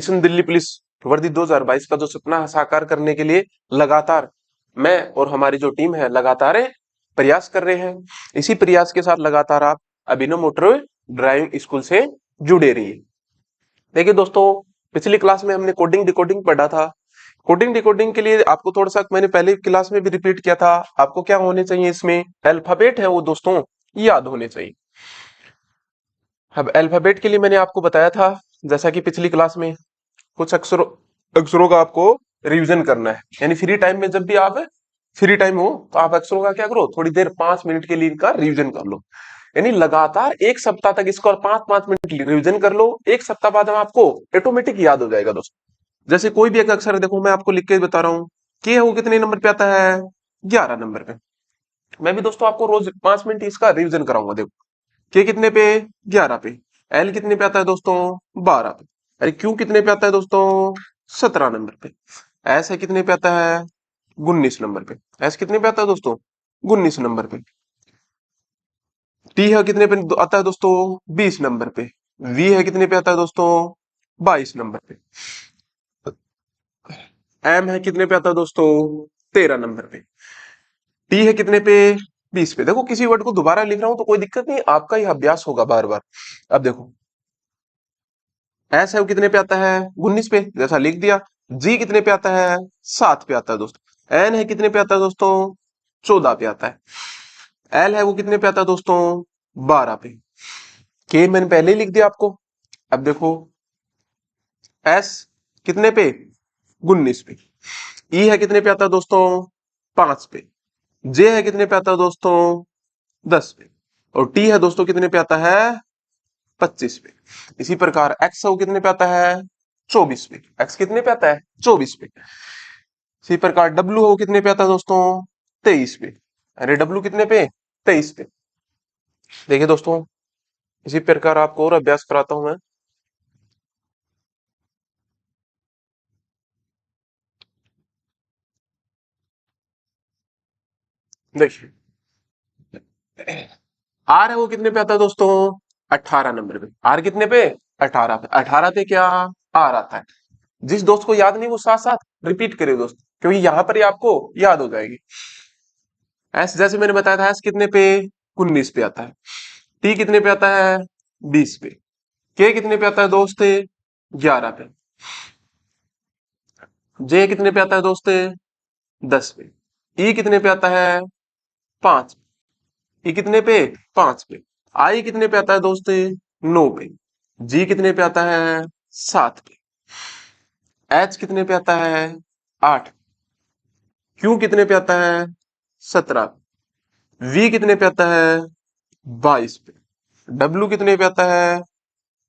Mission Delhi police वर्दी 2022 का जो सपना साकार करने के लिए लगातार मैं और हमारी जो टीम है लगातार प्रयास कर रहे हैं। इसी प्रयास के साथ लगातार आप अभिनव मोटर ड्राइविंग स्कूल से जुड़े रहिए। देखिए दोस्तों, पिछली क्लास में हमने कोडिंग डिकोडिंग पढ़ा था। कोडिंग डिकोडिंग के लिए आपको थोड़ा सा मैंने पहले क्लास में भी रिपीट किया था, आपको क्या होने चाहिए, इसमें अल्फाबेट है वो दोस्तों याद होने चाहिए। अब अल्फाबेट के लिए मैंने आपको बताया था, जैसा कि पिछली क्लास में कुछ अक्षरों अक्षरों का आपको रिवीजन करना है। यानी फ्री टाइम में जब भी आप फ्री टाइम हो तो आप अक्षरों का क्या करो, थोड़ी देर 5 मिनट के लिए इनका रिवीजन कर लो। यानी लगातार एक सप्ताह तक इसको 5-5 मिनट रिवीजन कर लो। एक सप्ताह बाद हम आपको ऑटोमेटिक याद हो जाएगा दोस्तों। जैसे कोई भी एक अक्षर है, देखो मैं आपको लिख के बता रहा हूँ कि वो कितने नंबर पे आता है, 11 नंबर पे। मैं भी दोस्तों आपको रोज 5 मिनट इसका रिवीजन कराऊंगा। देखो के कितने पे, 11 पे। एल कितने पे आता है दोस्तों, 12 पे। अरे क्यू कितने पे आता है दोस्तों, 17 नंबर पे। एस है कितने पे आता है, 19 नंबर पे। एस कितने पे आता है दोस्तों, 19 नंबर पे। टी है कितने पे आता है दोस्तों, 20 नंबर पे। वी है कितने पे आता है दोस्तों, 22 नंबर पे। एम है कितने पे आता है दोस्तों, 13 नंबर पे। टी है कितने पे, 20 पे। देखो किसी वर्ड को दोबारा लिख रहा हूं तो कोई दिक्कत नहीं, आपका ही अभ्यास होगा बार बार। अब देखो एस है वो कितने पे आता है, 19 पे, जैसा लिख दिया। जी कितने पे आता है, 7 पे आता है दोस्तों। एन है कितने पे आता है दोस्तों, 14 पे आता है। एल है वो कितने पे आता है दोस्तों, 12 पे। के मैंने पहले ही लिख दिया आपको। अब देखो एस कितने पे, 19 पे। ई है कितने पे आता है दोस्तों, 5 पे। जे है कितने पे आता है दोस्तों, 10 पे। और टी है दोस्तों कितने पे आता है, 25 पे। इसी प्रकार एक्स है वो कितने पे आता है, 24 पे। एक्स कितने पे आता है, 24 पे। इसी प्रकार डब्ल्यू है वो कितने पे आता है दोस्तों, 23 पे। अरे डब्ल्यू कितने पे, 23 पे। देखिए दोस्तों, इसी प्रकार आपको और अभ्यास कराता हूं मैं। देखिए आर है वो कितने पे आता है दोस्तों, 18 नंबर पे। आर कितने पे, 18 पे। 18 पे क्या आर आता है। जिस दोस्त को याद नहीं वो साथ साथ रिपीट करे दोस्त, क्योंकि यहां पर ही आपको याद हो जाएगी। एस जैसे मैंने बताया था, एस कितने पे, 19 पे आता है। टी कितने पे आता है, 20 पे। के कितने पे आता है दोस्त, 11 पे। जे कितने पे आता है दोस्त, 10 पे। ई कितने पे आता है, 5। ई कितने पे, 5 पे। आई कितने पे आता है दोस्त, 9 पे। जी कितने पे आता है, 7 पे। एच कितने पे आता है, 8। क्यू कितने पे आता है, 17। वी कितने पे आता है, 22 पे। डब्ल्यू कितने पे आता है,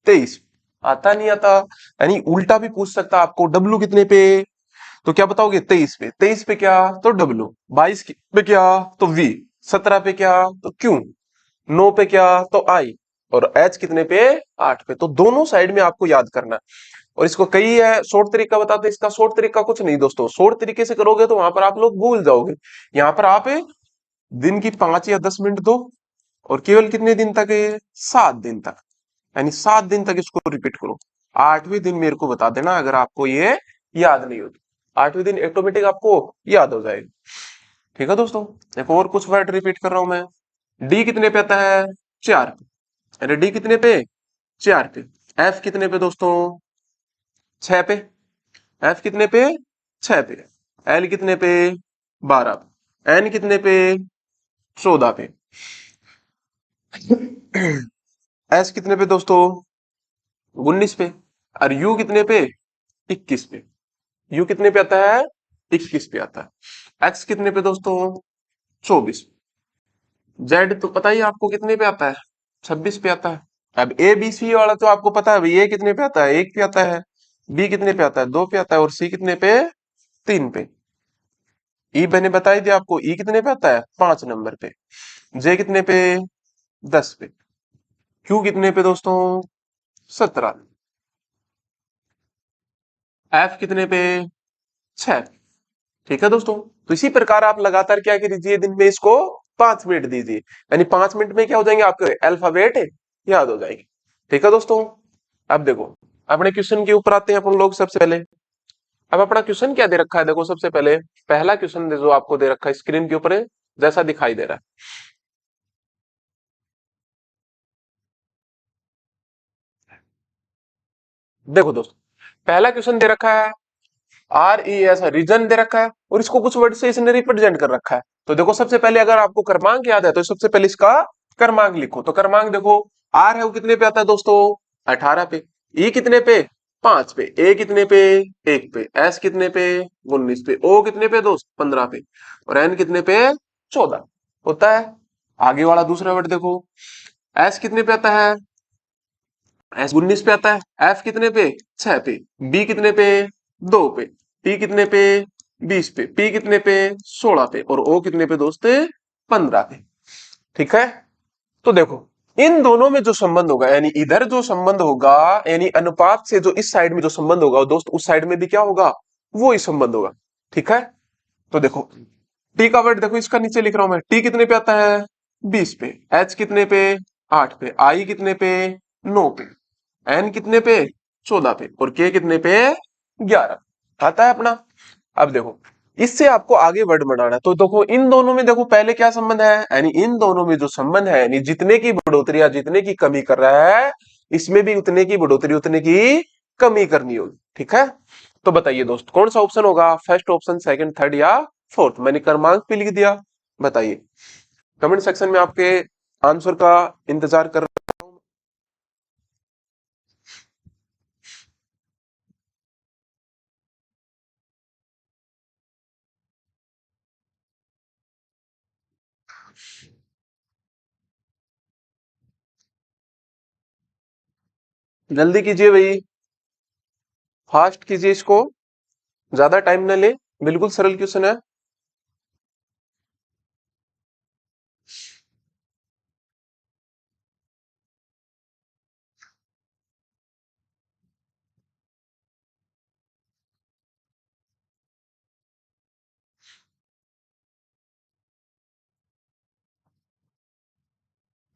23। आता नहीं आता, यानी उल्टा भी पूछ सकता आपको, डब्ल्यू कितने पे, तो क्या बताओगे, 23 पे। 23 पे क्या, तो डब्ल्यू। 22 पे क्या, तो वी। 17 पे क्या, तो क्यू। 9 पे क्या, तो आई। और एच कितने पे, 8 पे। तो दोनों साइड में आपको याद करना है। और इसको कई है शॉर्ट तरीका बताते हैं, इसका शॉर्ट तरीका कुछ नहीं दोस्तों। शॉर्ट तरीके से करोगे तो वहां पर आप लोग भूल जाओगे। यहाँ पर आप दिन की 5 या 10 मिनट दो, और केवल कितने दिन तक, 7 दिन तक। यानी 7 दिन तक इसको रिपीट करो। 8वें दिन मेरे को बता देना अगर आपको ये याद नहीं होती। 8वें दिन ऑटोमेटिक आपको याद हो जाएगा। ठीक है दोस्तों, एक और कुछ वर्ड रिपीट कर रहा हूं मैं। डी कितने पे आता है, 4 पे। अरे डी कितने पे, 4 पे। एफ कितने पे दोस्तों, 6 पे। एफ कितने पे, 6 पे। एल कितने पे, 12 पे। एन कितने पे, 14 पे। एस कितने पे दोस्तों, 19 पे। और यू कितने पे, 21 पे। यू कितने पे आता है, 21 पे आता है। एक्स कितने पे दोस्तों, 24 पे। जेड तो पता ही आपको कितने पे आता है, 26 पे आता है। अब ए बी सी वाला तो आपको पता है भाई, ए कितने पे आता है, 1 पे आता है। बी कितने पे आता है, 2 पे आता है। और सी कितने पे, 3 पे। ई मैंने बता ही दिया आपको, ई कितने पे आता है, 5 नंबर पे। जे कितने पे, 10 पे। क्यू कितने पे दोस्तों, 17। एफ कितने पे, 6। ठीक है दोस्तों, तो इसी प्रकार आप लगातार क्या कीजिए, दिन में इसको 5 मिनट दीजिए। यानी 5 मिनट में क्या हो जाएंगे, आपके अल्फाबेट याद हो जाएंगे। ठीक है दोस्तों, अब देखो अपने क्वेश्चन के ऊपर आते हैं अपन लोग सबसे पहले। अब अपना क्वेश्चन क्या दे रखा है, देखो सबसे पहले पहला क्वेश्चन जो आपको दे रखा है स्क्रीन के ऊपर जैसा दिखाई दे रहा है। देखो दोस्त, पहला क्वेश्चन दे रखा है आर ई एस, रीजन दे रखा है और इसको कुछ वर्ड से इसने रिप्रेजेंट कर रखा है। तो देखो सबसे पहले अगर आपको क्रमांक याद है तो सबसे पहले इसका क्रमांक लिखो। तो क्रमांक देखो, आर है वो कितने पे आता है दोस्तों, 18 पे। ई कितने पे, 5 पे। ए कितने पे, 1 पे। एस कितने पे, 19 पे। ओ कितने पे दोस्त, 15 पे। और एन कितने पे, 14 होता है। आगे वाला दूसरा वर्ड देखो, एस कितने पे आता है, एस 19 पे आता है। एफ कितने पे, 6 पे। बी कितने पे, 2 पे। टी कितने पे, 20 पे। पी कितने पे, 16 पे। और ओ कितने पे दोस्त, 15 पे। ठीक है। तो देखो इन दोनों में जो संबंध होगा, यानी इधर जो संबंध होगा, यानी अनुपात से जो इस साइड में जो संबंध होगा दोस्त, उस साइड में भी क्या होगा, वो ही संबंध होगा। ठीक है। तो देखो टी का वर्ड देखो, इसका नीचे लिख रहा हूं मैं। टी कितने पे आता है, 20 पे। एच कितने पे, 8 पे। आई कितने पे, 9 पे। एन कितने पे, 14 पे। और के कितने पे, 11 आता है अपना। अब देखो इससे आपको आगे वर्ड बनाना है। तो देखो इन दोनों में देखो पहले क्या संबंध है, यानी इन दोनों में जो संबंध है, यानी जितने की बढ़ोतरी या जितने की कमी कर रहा है, इसमें भी उतने की बढ़ोतरी उतने की कमी करनी होगी। ठीक है। तो बताइए दोस्त कौन सा ऑप्शन होगा, फर्स्ट ऑप्शन, सेकंड, थर्ड या फोर्थ। मैंने क्रमांक भी लिख दिया, बताइए। कमेंट सेक्शन में आपके आंसर का इंतजार कर। जल्दी कीजिए भाई, फास्ट कीजिए इसको, ज्यादा टाइम न ले। बिल्कुल सरल क्वेश्चन है।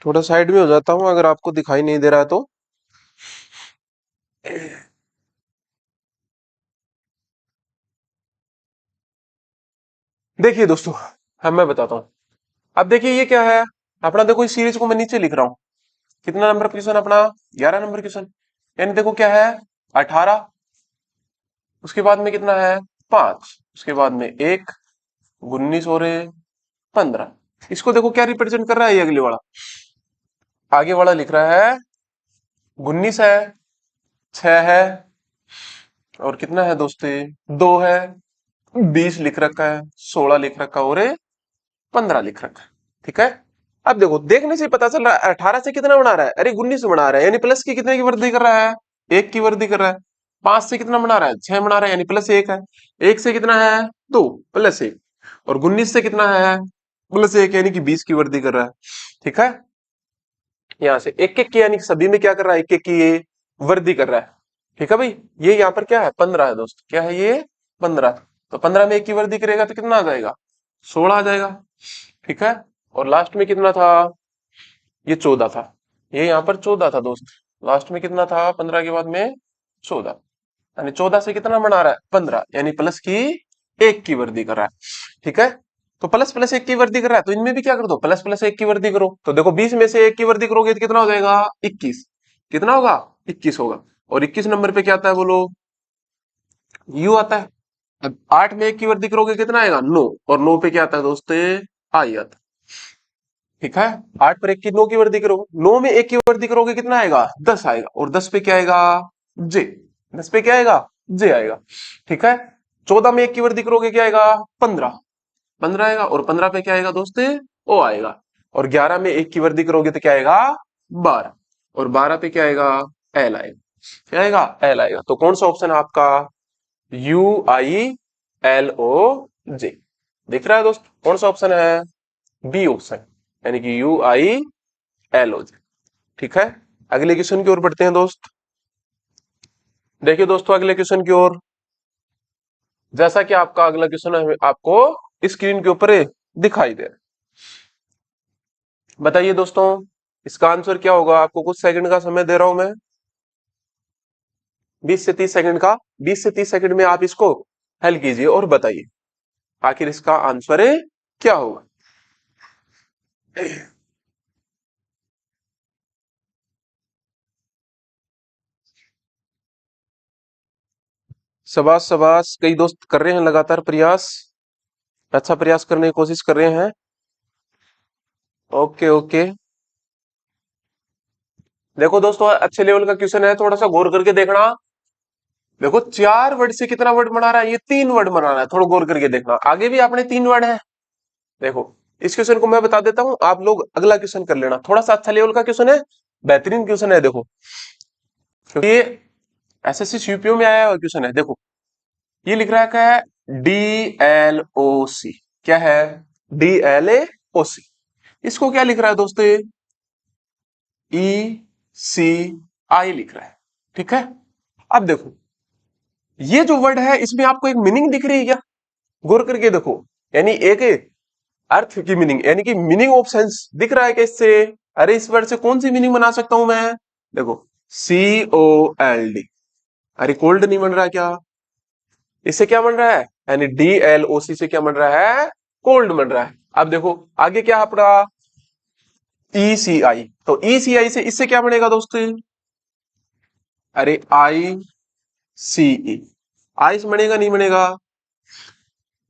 थोड़ा साइड में हो जाता हूं अगर आपको दिखाई नहीं दे रहा है तो। देखिए दोस्तों, हम मैं बताता हूँ। अब देखिए ये क्या है अपना, देखो इस सीरीज को मैं नीचे लिख रहा हूँ। कितना नंबर क्वेश्चन अपना, 11 नंबर क्वेश्चन। यानी देखो क्या है, 18, उसके बाद में कितना है, 5, उसके बाद में 1, 19 और 15। इसको देखो क्या रिप्रेजेंट कर रहा है, ये अगले वाला, आगे वाला लिख रहा है 19 है, 6 है, और कितना है दोस्ते, 2 है, 20 लिख रखा है, 16 लिख रखा है, और 15 लिख रखा है। ठीक है। अब देखो देखने से पता चल रहा है 18 से कितना बना रहा है, अरे 19 बना रहा है, यानी प्लस की कितने की वृद्धि कर रहा है, 1 की वृद्धि कर रहा है। 5 से कितना बना रहा है, 6 बना रहा है, यानी प्लस 1 है। 1 से कितना है, 2, प्लस 1। और 19 से कितना है, प्लस 1, यानी कि 20 की वृद्धि कर रहा है। ठीक है। यहां से एक एक की, यानी कि सभी में क्या कर रहा है, एक एक की ये वृद्धि कर रहा है। ठीक है भाई। ये यहाँ पर क्या है, 15 है दोस्त, क्या है ये, 15। तो 15 में 1 की वृद्धि करेगा तो कितना आ जाएगा, 16 आ जाएगा। ठीक है। और लास्ट में कितना था, ये 14 था। ये यहाँ पर 14 था दोस्त। लास्ट में कितना था, 15 के बाद में 14। यानी 14 से कितना बना रहा है, 15, यानी प्लस की 1 की वृद्धि कर रहा है। ठीक है। तो प्लस प्लस 1 की वृद्धि कर रहा है, तो इनमें भी क्या कर दो, प्लस प्लस 1 की वृद्धि करो। तो देखो 20 में से 1 की वृद्धि करोगे तो कितना हो जाएगा, 21। कितना होगा, 21 होगा। और 21 नंबर पे क्या आता है बोलो, यू आता है। अब 8 में 1 की वृद्धि करोगे कितना आएगा, 9। और 9 पे क्या आता है दोस्त, आई आता है। ठीक है। 8 पर 1 की 9 की वृद्धि करो, 9 में 1 की वृद्धि करोगे कितना आएगा, 10 आएगा। और 10 पे क्या आएगा, जे। 10 पे क्या आएगा, जे आएगा। ठीक है। 14 में 1 की वृद्धि करोगे क्या आएगा, 15। 15 आएगा। और 15 पे क्या आएगा दोस्त, ओ आएगा। और 11 में 1 की वृद्धि करोगे तो क्या आएगा, 12। और 12 पे क्या आएगा, एल आएगा। क्या आएगा, एल आएगा। तो कौन सा ऑप्शन है आपका, यू आई एल ओ जे। दिख रहा है दोस्त, कौन सा ऑप्शन है, बी ऑप्शन, यानी कि यू आई एल ओ जे। ठीक है। अगले क्वेश्चन की ओर बढ़ते हैं दोस्त। देखिए दोस्तों अगले क्वेश्चन की ओर, जैसा कि आपका अगला क्वेश्चन है आपको स्क्रीन के ऊपर दिखाई दे रहा है। बताइए दोस्तों इसका आंसर क्या होगा, आपको कुछ सेकंड का समय दे रहा हूं मैं। 20 से 30 सेकंड का, 20 से 30 सेकंड में आप इसको हल कीजिए और बताइए आखिर इसका आंसर क्या होगा। शाबाश शाबाश, कई दोस्त कर रहे हैं लगातार प्रयास, अच्छा प्रयास करने की कोशिश कर रहे हैं। ओके ओके, देखो दोस्तों अच्छे लेवल का क्वेश्चन है, थोड़ा सा गौर करके देखना। देखो 4 वर्ड से कितना वर्ड बना रहा है, ये 3 वर्ड बना रहा है, थोड़ा गौर करके देखना। आगे भी आपने 3 वर्ड है। देखो इस क्वेश्चन को मैं बता देता हूं, आप लोग अगला क्वेश्चन कर लेना, थोड़ा सा अच्छा लेवल का क्वेश्चन है, बेहतरीन क्वेश्चन है। देखो क्योंकि ये एसएससी सीपीओ में आया हुआ क्वेश्चन है। देखो ये लिख रहा है DLOC, क्या है DLOC, इसको क्या लिख रहा है दोस्तों, ECI लिख रहा है, ठीक है। अब देखो ये जो वर्ड है इसमें आपको एक मीनिंग दिख रही है क्या, गौर करके देखो, यानी एक अर्थ की मीनिंग, यानी कि मीनिंग ऑफ सेंस दिख रहा है कि इससे, अरे इस वर्ड से कौन सी मीनिंग बना सकता हूं मैं। देखो COLD, अरे कोल्ड नहीं बन रहा क्या, इससे क्या बन रहा है, यानी DLOC से क्या बन रहा है, कोल्ड बन रहा है। अब देखो आगे क्या है अपना ECI, तो ECI से इससे क्या बनेगा दोस्तों, अरे ICE, आइस बनेगा नहीं बनेगा।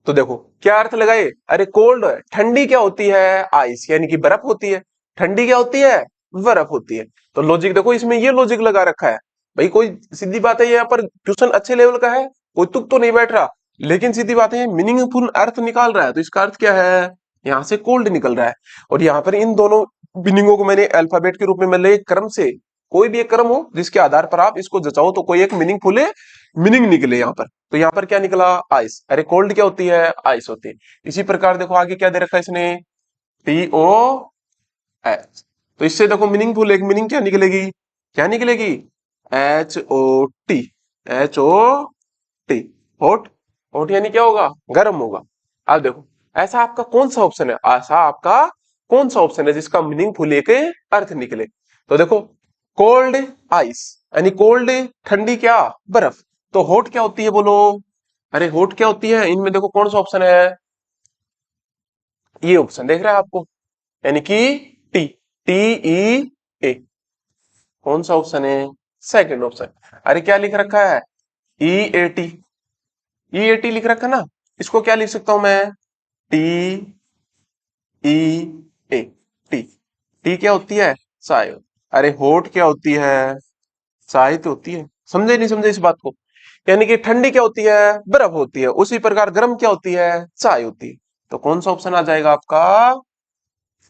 तो देखो क्या अर्थ लगाए, अरे कोल्ड ठंडी क्या होती है, आइस यानी कि बर्फ होती है, ठंडी क्या होती है, बर्फ होती है। तो लॉजिक देखो इसमें ये लॉजिक लगा रखा है भाई, कोई सीधी बात है, यहाँ पर क्वेश्चन अच्छे लेवल का है, कोई तुक तो नहीं बैठ रहा, लेकिन सीधी बात है मीनिंगफुल अर्थ निकाल रहा है, तो इसका अर्थ क्या है, यहाँ से कोल्ड निकल रहा है। और यहाँ पर इन दोनों मीनिंगों को मैंने अल्फाबेट के रूप में ले क्रम से, कोई भी एक क्रम हो जिसके आधार पर आप इसको जचाओ तो कोई एक मीनिंगफुल मीनिंग निकले यहाँ पर। तो यहाँ पर क्या निकला, आइस, अरे कोल्ड क्या होती है, आइस होती है। इसी प्रकार देखो आगे क्या दे रखा है इसने, TOH, तो इससे देखो मीनिंगफुल एक मीनिंग क्या निकलेगी, क्या निकलेगी, HOT, HOT, हॉट, हॉट यानी क्या होगा, गर्म होगा। अब देखो ऐसा आपका कौन सा ऑप्शन है, ऐसा आपका कौन सा ऑप्शन है जिसका मीनिंगफुल एक अर्थ निकले। तो देखो कोल्ड आइस, यानी कोल्ड ठंडी क्या, बर्फ। तो हॉट क्या होती है बोलो, अरे हॉट क्या होती है, इनमें देखो कौन सा ऑप्शन है, ये ऑप्शन देख रहा है आपको, यानी कि टी, TEA, कौन सा ऑप्शन है, सेकंड ऑप्शन। अरे क्या लिख रखा है, EAT, EAT लिख रखा है ना, इसको क्या लिख सकता हूं मैं, TEA, टी, टी क्या होती है, चाय। अरे हॉट क्या होती है, चाय तो होती है, समझे नहीं समझे इस बात को, यानी कि ठंडी क्या होती है, बर्फ होती है, उसी प्रकार गर्म क्या होती है, चाय होती है। तो कौन सा ऑप्शन आ जाएगा आपका,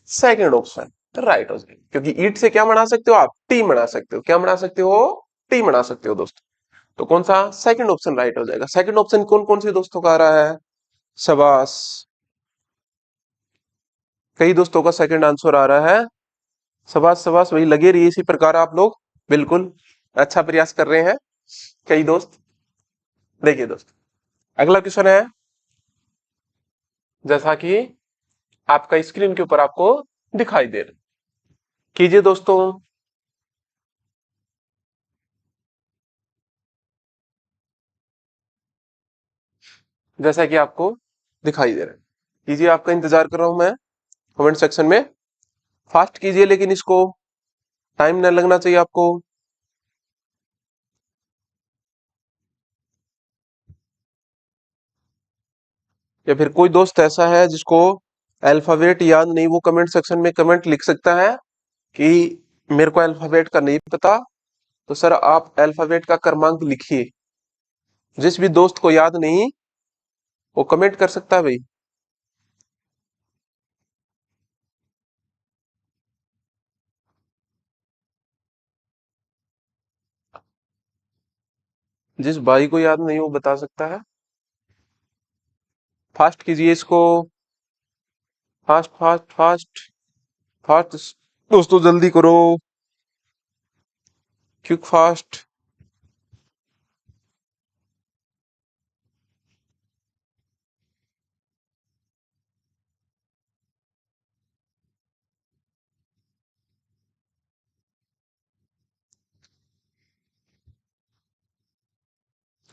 सेकंड ऑप्शन राइट हो जाएगा, क्योंकि ईट से क्या बना सकते हो आप, टी बना सकते हो, क्या बना सकते हो, टी बना सकते हो दोस्तों। तो कौन सा, सेकंड ऑप्शन राइट हो जाएगा। सेकंड ऑप्शन कौन कौन से दोस्तों का आ रहा है, शाबाश, कई दोस्तों का सेकंड आंसर आ रहा है, शाबाश शाबाश, वही लगे रहिए इसी प्रकार आप लोग, बिल्कुल अच्छा प्रयास कर रहे हैं कई दोस्त। देखिए दोस्त अगला क्वेश्चन है, जैसा कि आपका स्क्रीन के ऊपर आपको दिखाई दे रहा, कीजिए दोस्तों। जैसा कि आपको दिखाई दे रहा है, कीजिए, आपका इंतजार कर रहा हूं मैं कमेंट सेक्शन में, फास्ट कीजिए लेकिन इसको, टाइम न लगना चाहिए आपको। या फिर कोई दोस्त ऐसा है जिसको अल्फाबेट याद नहीं, वो कमेंट सेक्शन में कमेंट लिख सकता है कि मेरे को अल्फाबेट का नहीं पता, तो सर आप अल्फाबेट का क्रमांक लिखिए। जिस भी दोस्त को याद नहीं वो कमेंट कर सकता है भाई। जिस भाई को याद नहीं वो बता सकता है, फास्ट कीजिए इसको, फास्ट फास्ट फास्ट फास्ट, दोस्तों जल्दी करो, क्विक फास्ट।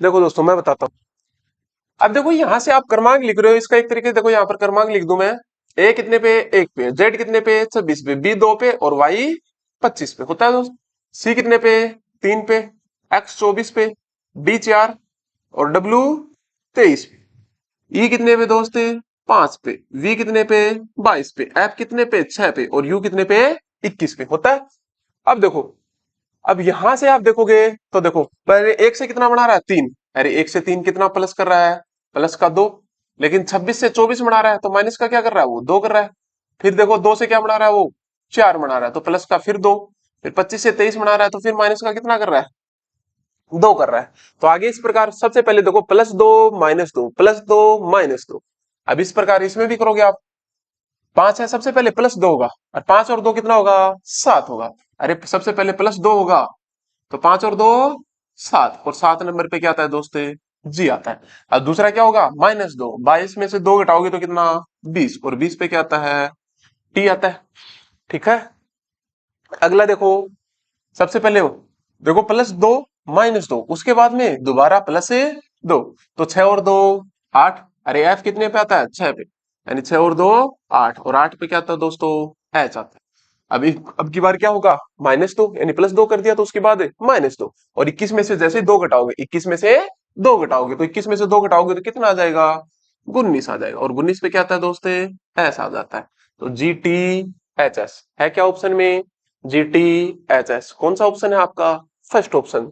देखो दोस्तों मैं बताता हूँ। अब देखो यहां से आप क्रमांक लिख रहे हो, इसका एक तरीके से देखो, यहाँ पर क्रमांक लिख दूं मैं। ए कितने पे, एक पे। जेड कितने पे, 26 पे। बी 2 पे और वाई 25 पे होता है दोस्त। सी कितने पे, 3 पे। एक्स 24 पे। डी 4 और डब्ल्यू 23 पे। ई कितने पे दोस्त, 5 पे। वी कितने पे, 22 पे। एफ कितने पे, 6 पे। और यू कितने पे, 21 पे होता है। अब देखो, अब यहां से आप देखोगे तो देखो पहले एक से कितना बना रहा है, 3। अरे एक से 3 कितना प्लस कर रहा है, प्लस का 2। लेकिन 26 से 24 बना रहा है तो माइनस का क्या कर रहा है, वो 2 कर रहा है। फिर देखो 2 से क्या बना रहा है, वो 4 बना रहा है तो प्लस का फिर 2। फिर 25 से 23 बना रहा है तो फिर माइनस का कितना कर रहा है, 2 कर रहा है। तो आगे इस प्रकार सबसे पहले देखो +2 -2 +2 -2। अब इस प्रकार इसमें भी करोगे आप। 5 है, सबसे पहले +2 होगा। और 5 और 2 कितना होगा, 7 होगा। अरे सबसे पहले +2 होगा तो 5 और 2 7। और 7 नंबर पे क्या आता है दोस्त, जी आता है। अब दूसरा क्या होगा, -2। 22 में से 2 घटाओगे तो कितना, 20। और 20 पे क्या आता है, टी आता है। ठीक है। अगला देखो, सबसे पहले हो देखो +2 -2, उसके बाद में दोबारा +2। तो 6 और 2 8। अरे एफ कितने पे आता है, 6 पे। यानी 6 और 2 8। और 8 पे क्या आता है दोस्तों, एच आता है। अब की बार क्या होगा, -2, यानी +2 कर दिया तो उसके बाद -2। और 21 में से जैसे 2 घटाओगे, 21 में से 2 घटाओगे तो 21 में से 2 घटाओगे तो कितना आ जाएगा, 19 आ जाएगा। और 19 पे क्या आता है दोस्त, एस आ जाता है। तो GTHS है क्या ऑप्शन में, GTHS कौन सा ऑप्शन है आपका, फर्स्ट ऑप्शन,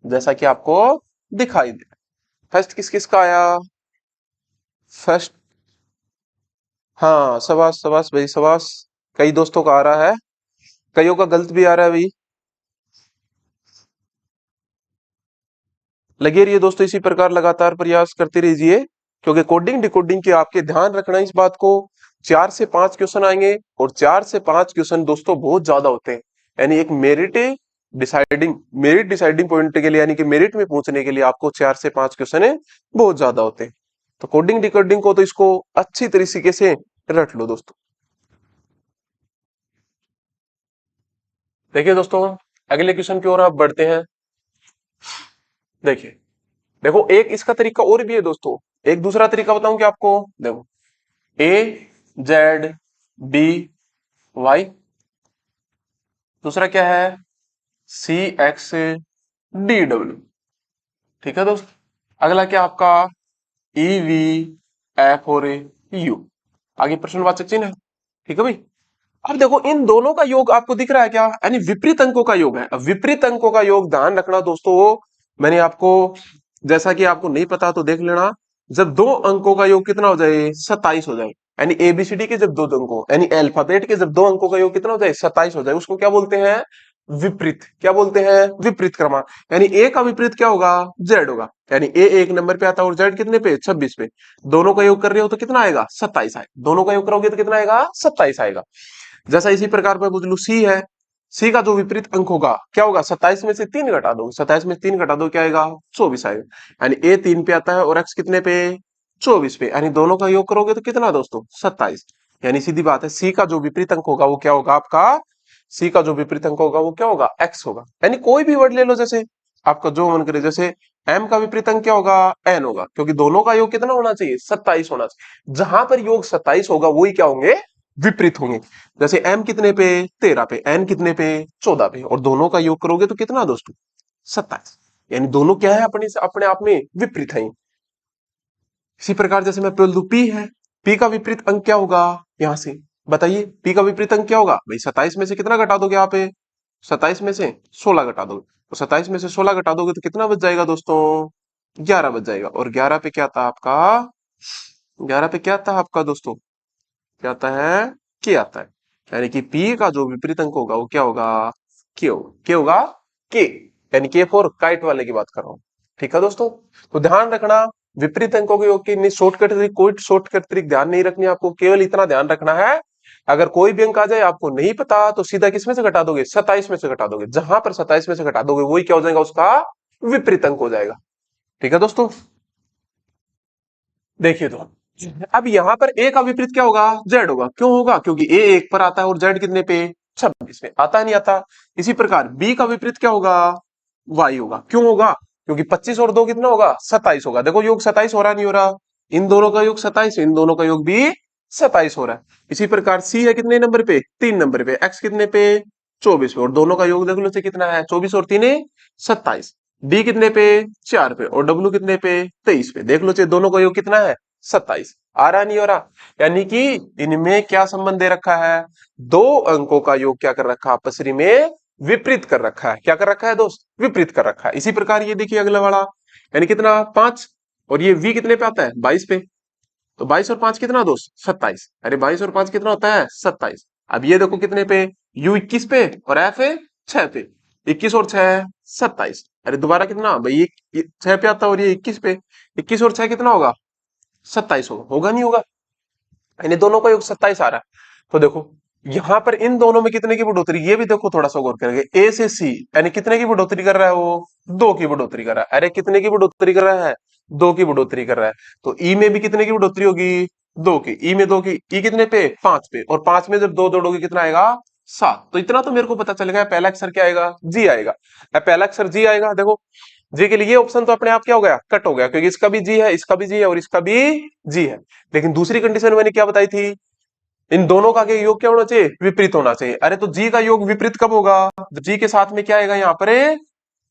जैसा कि आपको दिखाई दे। फर्स्ट किस किस का आया, फर्स्ट। हाँ सबास सबास भाई सबास। कई दोस्तों का आ रहा है, कईयों का गलत भी आ रहा है भाई। लगे रहिए दोस्तों, इसी प्रकार लगातार प्रयास करते रहिए, क्योंकि कोडिंग डिकोडिंग के आपके ध्यान रखना इस बात को, 4 से 5 क्वेश्चन आएंगे। और 4 से 5 क्वेश्चन दोस्तों बहुत ज्यादा होते हैं। यानी एक मेरिट डिसाइडिंग पॉइंट के लिए, यानी कि मेरिट में पहुंचने के लिए आपको 4 से 5 क्वेश्चन बहुत ज्यादा होते हैं। तो कोडिंग डिकोडिंग को तो इसको अच्छी तरीके से रट लो दोस्तों। देखिए दोस्तों, अगले क्वेश्चन की ओर आप बढ़ते हैं। देखिए, देखो एक इसका तरीका और भी है दोस्तों। एक दूसरा तरीका बताऊं क्या आपको, देखो AZBY। दूसरा क्या है, CXDW। ठीक है दोस्त। अगला क्या आपका, EVF और U। आगे प्रश्नवाचक चिन्ह है। ठीक है भाई। अब देखो इन दोनों का योग आपको दिख रहा है क्या, यानी विपरीत अंकों का योग है। अब विपरीत अंकों का योग ध्यान रखना दोस्तों, मैंने आपको, जैसा कि आपको नहीं पता तो देख लेना। जब दो अंकों का योग कितना हो जाए, 27 हो जाए। यानी ABCD के जब दो अंकों, यानी अल्फाबेट के जब दो अंकों का योग कितना हो जाए, 27 हो जाए, उसको क्या बोलते हैं, विपरीत। क्या बोलते हैं, विपरीत क्रमांक। यानी ए का विपरीत क्या होगा, जेड होगा। यानी ए 1 नंबर पे आता है और जेड कितने पे, 26 पे। दोनों का योग कर रहे हो तो कितना आएगा, 27 आएगा। दोनों का योग करोगे तो कितना आएगा, 27 आएगा। जैसा इसी प्रकार मैं बुझ लू सी है, सी का जो विपरीत अंक होगा क्या होगा, 27 में से 3 घटा दो, 27 में से 3 घटा दो क्या आएगा, 24 आएगा। यानी ए 3 पे आता है और एक्स कितने पे, 24 पे। यानी दोनों का योग करोगे तो कितना दोस्तों, 27। यानी सीधी बात है, सी का जो विपरीत अंक होगा वो क्या होगा आपका, सी का जो विपरीत अंक होगा वो क्या होगा, एक्स होगा। यानी कोई भी वर्ड ले लो, जैसे आपका जो मन करे। जैसे एम का विपरीत अंक क्या होगा, एन होगा, क्योंकि दोनों का योग कितना होना चाहिए, 27 होना चाहिए। जहां पर योग 27 होगा वही क्या होंगे, विपरीत होंगे। जैसे m कितने पे, 13 पे। n कितने पे, 14 पे। और दोनों का योग करोगे तो कितना दोस्तों, 27। यानी दोनों क्या है, अपने अपने आप में विपरीत है। इसी प्रकार जैसे मैं बोल दूं p है, p का विपरीत अंक क्या होगा, यहां से बताइए p का विपरीत अंक क्या होगा भाई। 27 में से कितना घटा दोगे यहाँ पे, 27 में से 16 घटा दोगे। तो 27 में से 16 घटा दोगे तो कितना बच जाएगा दोस्तों, 11 बच जाएगा। और 11 पे क्या था आपका, 11 पे क्या था आपका दोस्तों, क्या आता है, के आता है। यानी कि पी का जो विपरीत अंक होगा वो क्या होगा, के होगा। के होगा, के। यानी के फॉर काइट वाले की बात कर रहा हूं। ठीक है दोस्तों। तो ध्यान रखना, विपरीत अंकों के योग की शॉर्टकट ट्रिक, कोई शॉर्टकट ट्रिक ध्यान नहीं रखनी आपको, केवल इतना ध्यान रखना है, अगर कोई भी अंक आ जाए आपको नहीं पता तो सीधा किसमें से घटा दोगे, 27 में से घटा दोगे। जहां पर 27 में से घटा दोगे वही क्या हो जाएगा, उसका विपरीत अंक हो जाएगा। ठीक है दोस्तों। देखिए तो अब यहां पर ए का विपरीत क्या होगा, जेड होगा। क्यों होगा, क्योंकि ए 1 पर आता है और जेड कितने पे, 26 पे। आता नहीं आता। इसी प्रकार बी का विपरीत क्या होगा, वाई होगा। क्यों होगा, क्योंकि 25 और 2 कितना होगा, 27 होगा। देखो योग 27 हो रहा नहीं हो रहा, इन दोनों का योग 27, इन दोनों का योग भी 27 हो रहा है। इसी प्रकार सी है कितने नंबर पे, 3 नंबर पे, एक्स कितने पे, 24 पे, और दोनों का योग देख लो से कितना है, 24 और 3 27। डी कितने पे, 4 पे, और डब्ल्यू कितने पे, 23 पे। देख लो दोनों का योग कितना है, 27। आ रहा नहीं हो रहा, यानी कि इनमें क्या संबंध दे रखा है, दो अंकों का योग क्या कर रखा है, आपसरी में विपरीत कर रखा है। क्या कर रखा है दोस्त, विपरीत कर रखा है। इसी प्रकार ये देखिए अगला वाला, यानी कितना 5, और ये v कितने पे आता है, 22 पे। तो 22 और 5 कितना दोस्त, 27। अरे 22 और 5 कितना होता है, 27। अब ये देखो कितने पे, u 21 पे और f है 6 पे। 21 और 6 27। अरे दोबारा कितना भाई, ये 6 पे आता है और ये 21 पे। 21 और 6 कितना होगा, 27 होगा, होगा नहीं होगा, यानी दोनों का योग 27 आ रहा है। तो देखो यहां पर इन दोनों में कितने की बढ़ोतरी, ये भी देखो थोड़ा सा गौर करेंगे, ए से सी, यानी कितने की बढ़ोतरी कर रहा है वो, 2 की बढ़ोतरी कर रहा है। अरे कितने की बढ़ोतरी कर रहा है, 2 की बढ़ोतरी कर रहा है। तो ई में भी कितने की बढ़ोतरी होगी, 2 की। ई में 2 की, ई कितने पे, 5 पे, और 5 में जब 2 जोड़ोगे कितना आएगा, 7। तो इतना तो मेरे को पता चल गया, पहला अक्षर क्या आएगा, जी आएगा। अब पहला अक्षर जी आएगा, देखो जी के लिए ये ऑप्शन तो अपने आप क्या हो गया, कट हो गया, क्योंकि इसका भी जी है, इसका भी जी है, और इसका भी जी है। लेकिन दूसरी कंडीशन मैंने क्या बताई थी, इन दोनों का के योग क्या होना चाहिए, विपरीत होना चाहिए। अरे तो जी का योग विपरीत कब होगा, जी के साथ में क्या आएगा, यहाँ पर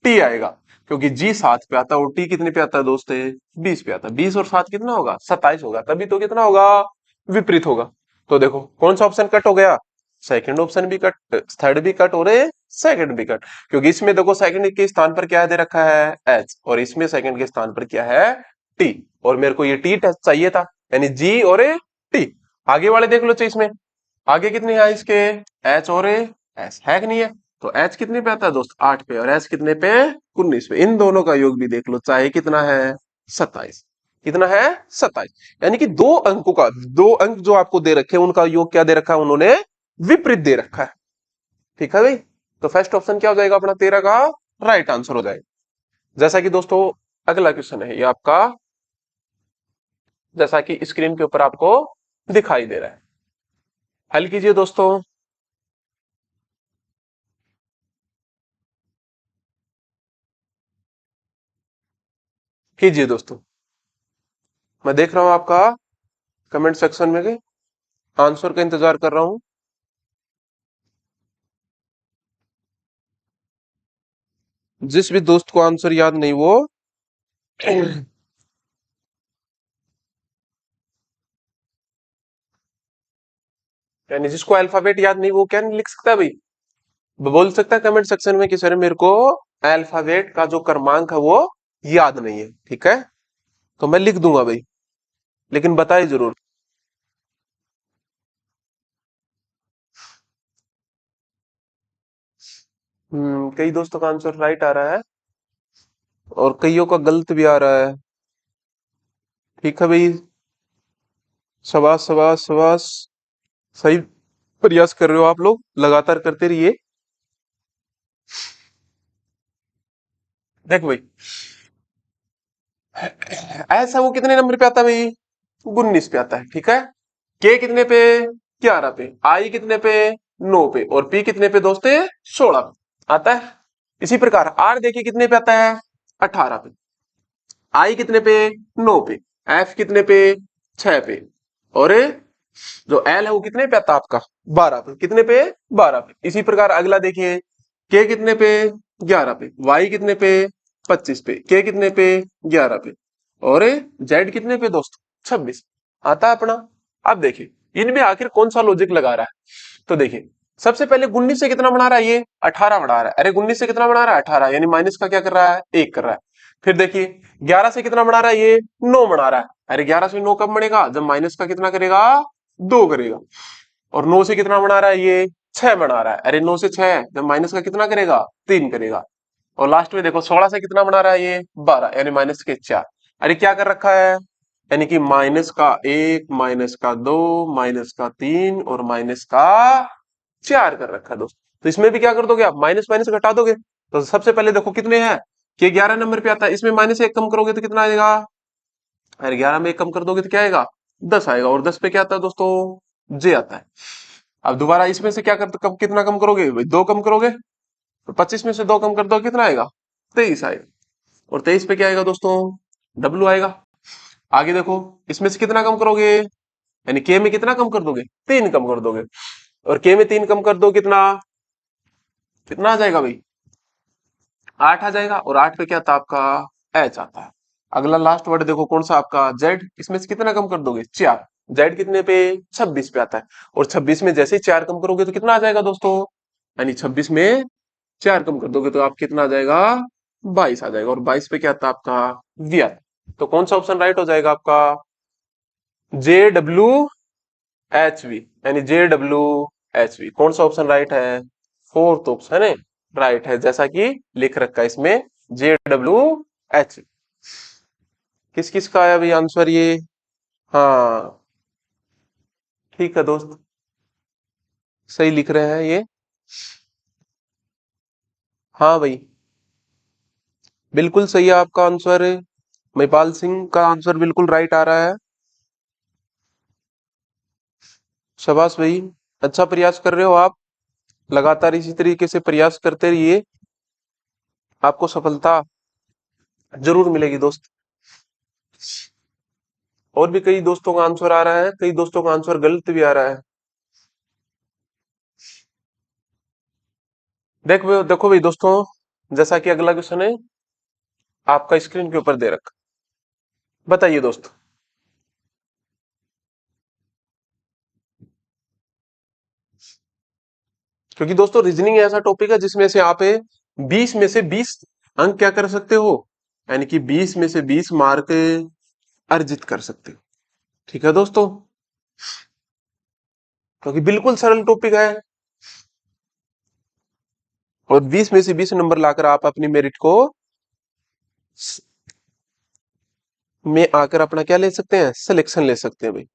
टी आएगा, क्योंकि जी 7 पे आता है और टी कितने पे आता है दोस्त, 20 पे आता है। 20 और 7 कितना होगा, 27 होगा, तभी तो कितना होगा, विपरीत होगा। तो देखो कौन सा ऑप्शन कट हो गया, सेकंड ऑप्शन भी कट, थर्ड भी कट, और सेकंड भी कट। क्योंकि इसमें देखो सेकंड के स्थान पर क्या दे रखा है, एच, और इसमें सेकंड के स्थान पर क्या है, टी, और मेरे को ये टी चाहिए था, यानी जी और टी। आगे वाले देख लो, इसमें आगे कितने हैं इसके, एच और एस है कि नहीं है। तो एच कितने पे आता है दोस्त, 8 पे, और एस कितने पे, 19 पे। इन दोनों का योग भी देख लो, चाहे कितना है, 27। कितना है, 27। यानी कि दो अंकों का, दो अंक जो आपको दे रखे हैं उनका योग क्या दे रखा है उन्होंने, विपरीत दे रखा है। ठीक है भाई, तो फर्स्ट ऑप्शन क्या हो जाएगा अपना, 13 का राइट आंसर हो जाएगा। जैसा कि दोस्तों अगला क्वेश्चन है ये आपका, जैसा कि स्क्रीन के ऊपर आपको दिखाई दे रहा है, हल कीजिए दोस्तों। कीजिए दोस्तों, मैं देख रहा हूं आपका कमेंट सेक्शन में के आंसर का इंतजार कर रहा हूं। जिस भी दोस्त को आंसर याद नहीं वो यानी जिसको अल्फाबेट याद नहीं वो क्या नहीं लिख सकता भाई, बोल सकता है कमेंट सेक्शन में कि सर मेरे को अल्फाबेट का जो क्रमांक है वो याद नहीं है। ठीक है, तो मैं लिख दूंगा भाई, लेकिन बताइए जरूर। कई दोस्तों का आंसर राइट आ रहा है और कईयों का गलत भी आ रहा है। ठीक है भाई, शाबाश शाबाश शाबाश, सही प्रयास कर रहे हो आप लोग, लगातार करते रहिए। देख भाई, ऐसा वो कितने नंबर पे आता है भाई, 19 पे आता है। ठीक है, के कितने पे, 11 पे, आई कितने पे, 9 पे, और पी कितने पे दोस्ते, 16 पे आता है। इसी प्रकार आर देखिए कितने पे आता है, 18 पे, आई कितने पे, 9 पे, एफ कितने पे, 6 पे, और जो एल है वो कितने पे आता है आपका, 12 पे। कितने पे, 12 पे। इसी प्रकार अगला देखिए, के कितने पे, 11 पे, वाई कितने पे, 25 पे, के कितने पे, 11 पे, और जेड कितने पे दोस्त, 26। आता है अपना। अब देखिए इनमें आखिर कौन सा लॉजिक लगा रहा है, तो देखिए सबसे पहले 19 से कितना बना रहा है, ये 18 बना रहा है। अरे 19 से कितना बना रहा है, 18, यानी माइनस का क्या कर रहा है, 1 कर रहा है। फिर देखिए 11 से कितना बना रहा है, ये 9 बना रहा है। अरे 11 से 9 कब बनेगा, जब माइनस का कितना करेगा, 2 करेगा। और 9 से कितना बना रहा है, ये 6 बना रहा है। अरे 9 से 6 जब माइनस का कितना करेगा, 3 करेगा। और लास्ट में देखो 16 से कितना बना रहा है, ये 12, यानी माइनस के 4। अरे क्या कर रखा है, यानी कि माइनस का 1, माइनस का 2, माइनस का 3 और माइनस का 4 कर रखा है दोस्त। तो इसमें भी क्या कर दोगे आप, माइनस माइनस घटा दोगे। तो सबसे पहले देखो कितने हैं, कि 11 नंबर पे आता है, इसमें माइनस 1 कम करोगे तो कितना आएगा, अरे 11 में 1 कम कर दोगे तो क्या आएगा, 10 आएगा। और 10 पे क्या आता है दोस्तों, जे आता है। अब दोबारा इसमें से क्या कर, कब कितना कम करोगे भाई, 2 कम करोगे, तो 25 में से 2 कम कर दो कितना आएगा, 23 आएगा। और 23 पे क्या आएगा दोस्तों, डब्ल्यू आएगा। आगे देखो, इसमें से कितना कम करोगे, यानी के में कितना कम कर दोगे, 3 कम कर दोगे। और के में 3 कम कर दो कितना, कितना आ जाएगा भाई, 8 आ जाएगा। और 8 पे क्या था आपका, एच आता है। अगला लास्ट वर्ड देखो कौन सा आपका, जेड। इसमें से कितना कम कर दोगे, 4। जेड कितने पे, 26 पे आता है। और 26 में जैसे ही 4 कम करोगे तो कितना आ जाएगा दोस्तों, यानी 26 में 4 कम कर दोगे तो आप कितना आ जाएगा, 22 आ जाएगा। और 22 पे क्या था आपका, वी आता है। तो कौन सा ऑप्शन राइट हो जाएगा आपका, जे डब्ल्यू एच वी, यानी जे डब्ल्यू एच वी। कौन सा ऑप्शन राइट है, फोर्थ ऑप्शन है राइट है, जैसा कि लिख रखा है इसमें, जे डब्ल्यू एच। किस किस का है भाई आंसर ये, हाँ ठीक है दोस्त, सही लिख रहे हैं ये, हाँ भाई बिल्कुल सही है आपका आंसर। महिपाल सिंह का आंसर बिल्कुल राइट आ रहा है। शाबाश भाई, अच्छा प्रयास कर रहे हो आप, लगातार इसी तरीके से प्रयास करते रहिए, आपको सफलता जरूर मिलेगी दोस्त। और भी कई दोस्तों का आंसर आ रहा है, कई दोस्तों का आंसर गलत भी आ रहा है। देखो देखो भाई दोस्तों, जैसा कि अगला क्वेश्चन है आपका स्क्रीन के ऊपर दे रखा, बताइए दोस्त। क्योंकि दोस्तों रीजनिंग ऐसा टॉपिक है जिसमें से आप 20 में से 20 अंक क्या कर सकते हो, यानी कि 20 में से 20 मार्क अर्जित कर सकते हो। ठीक है दोस्तों, क्योंकि बिल्कुल सरल टॉपिक है, और 20 में से 20 नंबर लाकर आप अपनी मेरिट को में आकर अपना क्या ले सकते हैं, सिलेक्शन ले सकते हैं भाई।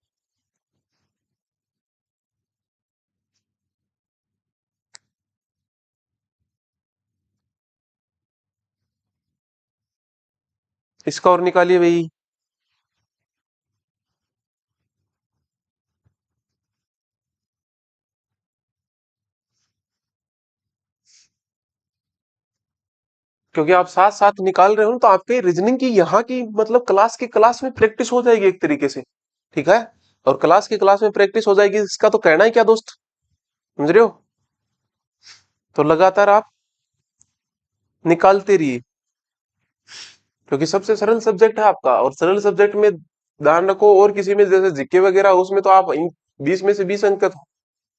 इसका और निकालिए भाई। क्योंकि आप साथ साथ निकाल रहे हो ना, तो आपके रीजनिंग की यहाँ की मतलब क्लास की क्लास में प्रैक्टिस हो जाएगी एक तरीके से। ठीक है, और क्लास की क्लास में प्रैक्टिस हो जाएगी, इसका तो कहना ही क्या दोस्त, समझ रहे हो। तो लगातार आप निकालते रहिए, क्योंकि सबसे सरल सब्जेक्ट है आपका, और सरल सब्जेक्ट में ध्यान रखो, और किसी में जैसे जीके वगैरह उसमें तो आप 20 में से 20 अंक तो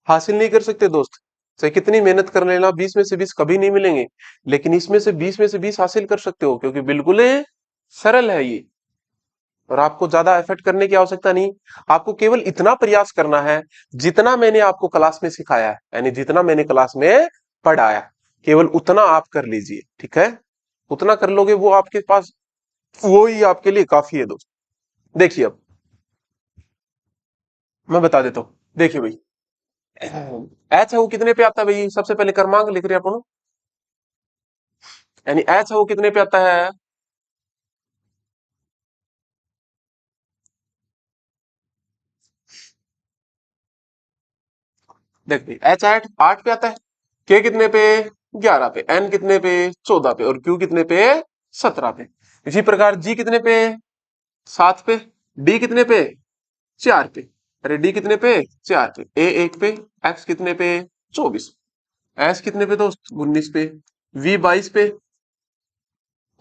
हासिल नहीं कर सकते दोस्त। चाहे कितनी मेहनत कर लेना, 20 में से 20 कभी नहीं मिलेंगे। लेकिन इसमें से 20 में से 20 हासिल कर सकते हो, क्योंकि बिल्कुल ही सरल है ये, और आपको ज्यादा एफर्ट करने की आवश्यकता नहीं। आपको केवल इतना प्रयास करना है जितना मैंने आपको क्लास में सिखाया है, यानी जितना मैंने क्लास में पढ़ाया, केवल उतना आप कर लीजिए। ठीक है, उतना कर लोगे वो आपके पास, वो ही आपके लिए काफी है दोस्त। देखिए अब मैं बता देता हूँ, देखिए भाई, एच है वो कितने पे आता है भाई, सबसे पहले क्रमांक लिख रहे हैं अपन, यानी एच है वो कितने पे आता है, देख भाई एच 8 पे आता है, के कितने पे, 11 पे, एन कितने पे, 14 पे, और क्यू कितने पे, 17 पे। इसी प्रकार जी कितने पे, 7 पे, डी कितने पे, 4 पे, अरे डी कितने पे, 4 पे, ए 1 पे, एक्स कितने पे, 24, एस कितने पे दोस्त, 19 पे, वी 22 पे,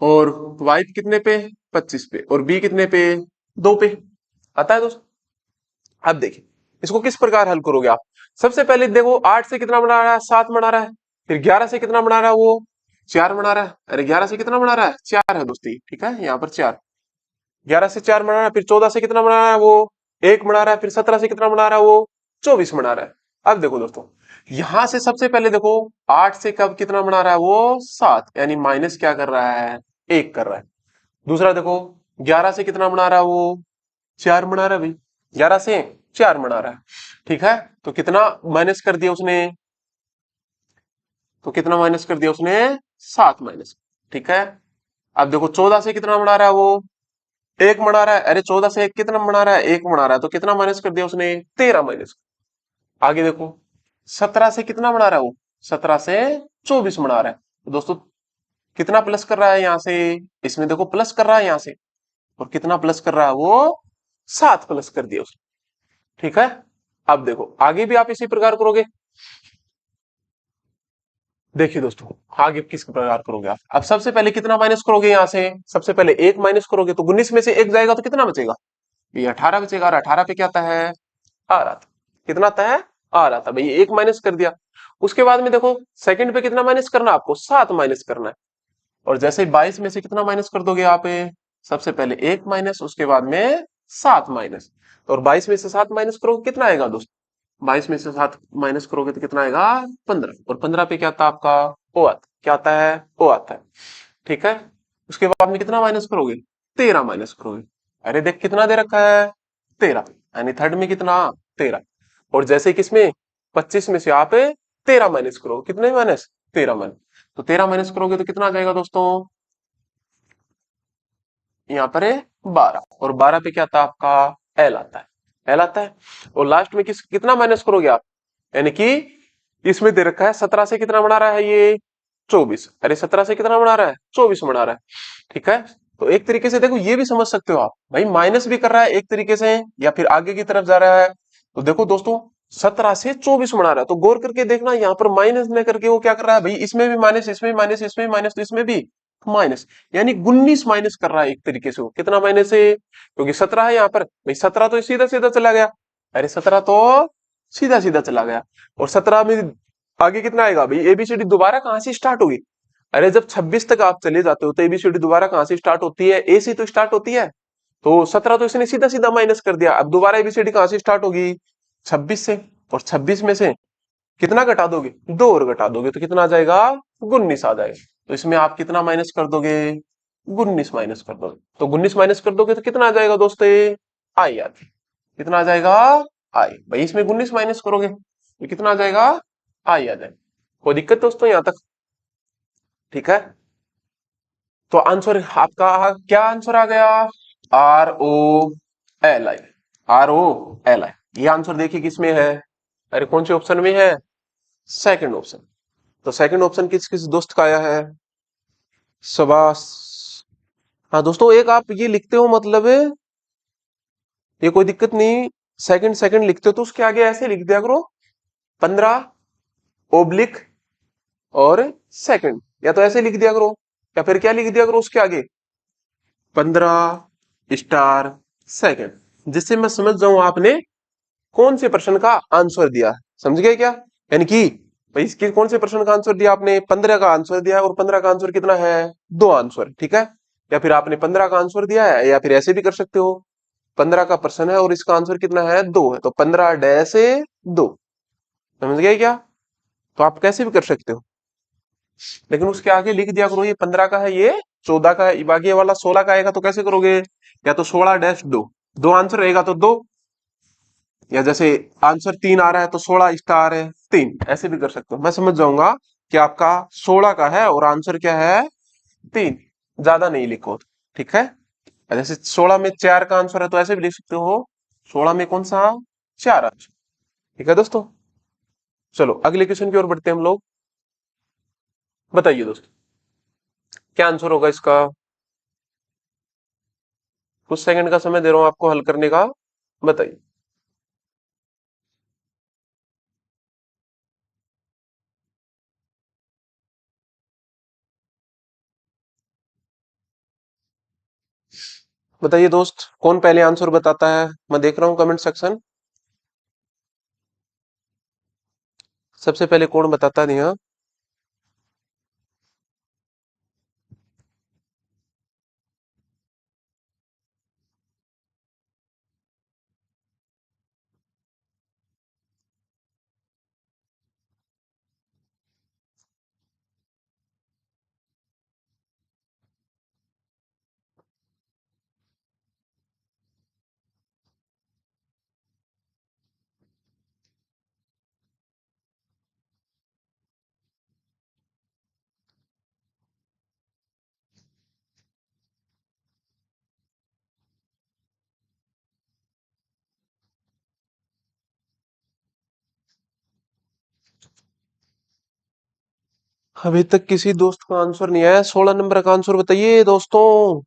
और वाई कितने पे, 25 पे, और बी कितने पे, 2 पे। आता है दोस्त। अब देखिए इसको किस प्रकार हल करोगे आप। सबसे पहले देखो 8 से कितना बना रहा है, 7 बना रहा है। फिर 11 से कितना बना रहा है वो, 4 बना रहा है। अरे 11 से कितना बना रहा है, 4 है दोस्ती, ठीक है यहाँ पर 4, 11 से 4 बना रहा है। फिर 14 से कितना बना रहा है वो, 1 बना रहा है। फिर 17 से कितना बना रहा है वो, 24 बना रहा है। अब देखो दोस्तों, यहां से सबसे पहले देखो 8 से कब कितना बना रहा है वो, 7, यानी माइनस क्या कर रहा है, 1 कर रहा है। दूसरा देखो 11 से कितना बना रहा है वो, 4 बना रहा है भाई, 11 से 4 बना रहा है। ठीक है, तो कितना माइनस कर दिया उसने, तो कितना माइनस कर दिया उसने, 7 माइनस। ठीक है, अब देखो 14 से कितना बना रहा है वो, 1 बना रहा है। अरे 14 से 1 कितना बना रहा है, 1 बना रहा है, तो कितना माइनस कर दिया उसने, 13 माइनस। आगे देखो 17 से कितना बना रहा है वो, 17 से 24 बना रहा है। तो दोस्तों कितना प्लस कर रहा है यहाँ से, इसमें देखो प्लस कर रहा है यहाँ से, और कितना प्लस कर रहा है वो, 7 प्लस कर दिया उसने। ठीक है, अब देखो आगे भी आप इसी प्रकार करोगे। देखिए दोस्तों, आगे किस प्रकार करोगे आप, अब सबसे पहले कितना माइनस करोगे यहाँ से, सबसे पहले 1 माइनस करोगे तो 19 में से 1 जाएगा तो कितना बचेगा, ये 18 बचेगा, और 18 पे क्या आता है, आ रहा था, कितना आता है, आ रहा था भाई, 1 माइनस कर दिया। उसके बाद में देखो सेकंड पे कितना माइनस करना है आपको, 7 माइनस करना है। और जैसे ही 22 में से कितना माइनस कर दोगे आप, सबसे पहले 1 माइनस, उसके बाद में 7 माइनस। और 22 में से 7 माइनस करोगे कितना आएगा दोस्त, 22 में से 7 माइनस करोगे तो कितना आएगा, 15। और 15 पे क्या आता है आपका, ओ आता, क्या आता है, ओ आता है। ठीक है, उसके बाद में कितना माइनस करोगे, 13 माइनस करोगे। अरे देख कितना दे रखा है, 13, यानी थर्ड में कितना, 13। और जैसे किसमें, 25 में से आप 13 माइनस करोगे, कितने माइनस, 13 माइनस। तो 13 माइनस करोगे तो कितना आ जाएगा दोस्तों, यहाँ पर है 12, और 12 पे क्या आता है आपका, एल आता है, एल आता है। और लास्ट में कितना माइनस करोगे आप, यानी कि इसमें दे रखा है 17 से कितना बना रहा है ये, 24। अरे 17 से कितना बना रहा है, 24 बना रहा है। ठीक है, तो एक तरीके से देखो ये भी समझ सकते हो आप, भाई माइनस भी कर रहा है एक तरीके से, या फिर आगे की तरफ जा रहा है। तो देखो दोस्तों, 17 से 24 बना रहा है, तो गौर करके देखना, यहाँ पर माइनस में करके वो क्या कर रहा है भाई, इसमें भी माइनस, इसमें भी माइनस, इसमें भी माइनस, तो इसमें भी माइनस, यानी 19 माइनस कर रहा है एक तरीके से। वो कितना माइनस है, क्योंकि 17 है यहाँ पर भाई, 17 तो सीधा सीधा चला गया, अरे 17 तो सीधा सीधा चला गया। और 17 में आगे कितना आएगा भाई, एबीसीडी दोबारा कहां से स्टार्ट होगी, अरे जब 26 तक आप चले जाते हो तो एबीसीडी दोबारा कहां से स्टार्ट होती है, ए से तो स्टार्ट होती है। तो 17 तो इसने सीधा सीधा माइनस कर दिया, अब दोबारा एबीसीडी कहां से स्टार्ट होगी, 26 से। और 26 में से कितना घटा दोगे, 2 और घटा दोगे तो कितना आ जाएगा, 19 आ जाएगा। तो इसमें आप कितना माइनस कर दोगे, 19 माइनस कर दोगे। तो 19 माइनस कर दोगे तो कितना आ जाएगा दोस्तों, आई आती, कितना आ जाएगा, आई। भाई इसमें 19 माइनस करोगे तो कितना आ जाएगा, आई आ जाएगा। कोई दिक्कत दोस्तों यहाँ तक, ठीक है। तो आंसर आपका क्या आंसर आ गया, ROLI, ROLI, ये आंसर देखिए किसमें है, अरे कौन से ऑप्शन में है, सेकंड ऑप्शन। तो सेकंड ऑप्शन किस किस दोस्त का आया है, शाबाश। हाँ दोस्तों, एक आप ये लिखते हो मतलब ये कोई दिक्कत नहीं, सेकंड सेकंड लिखते हो तो उसके आगे ऐसे लिख दिया करो, 15 ओब्लिक और सेकंड, या तो ऐसे लिख दिया करो, या फिर क्या लिख दिया करो उसके आगे, 15 स्टार सेकंड, जिससे मैं समझ जाऊं आपने कौन से प्रश्न का आंसर दिया। समझ गए क्या, यानी कि भाई इसके कौन से प्रश्न का आंसर दिया आपने, 15 का आंसर दिया, और 15 का आंसर कितना है, 2 आंसर। ठीक है, या फिर आपने 15 का आंसर दिया है, या फिर ऐसे भी कर सकते हो, 15 का प्रश्न है और इसका आंसर कितना है, 2 है, तो 15-2। समझ गए क्या, तो आप कैसे भी कर सकते हो, लेकिन उसके आगे लिख दिया करो ये 15 का है, ये 14 का है, बाकी ये वाला 16 का आएगा तो कैसे करोगे, या तो 16-2, दो आंसर रहेगा तो 2, या जैसे आंसर 3 आ रहा है तो 16 स्टार है 3, ऐसे भी कर सकते हो। मैं समझ जाऊंगा कि आपका 16 का है और आंसर क्या है, 3, ज्यादा नहीं लिखो। ठीक है, जैसे 16 में 4 का आंसर है तो ऐसे भी लिख सकते हो, 16 में कौन सा, 4 आंसर। ठीक है दोस्तों, चलो अगले क्वेश्चन की ओर बढ़ते हैं हम लोग। बताइए दोस्तों, क्या आंसर होगा इसका, कुछ सेकंड का समय दे रहा हूं आपको हल करने का, बताइए। बताइए दोस्त, कौन पहले आंसर बताता है, मैं देख रहा हूं कमेंट सेक्शन, सबसे पहले कौन बताता है यहाँ। अभी तक किसी दोस्त का आंसर नहीं आया। 16 नंबर का आंसर बताइए दोस्तों।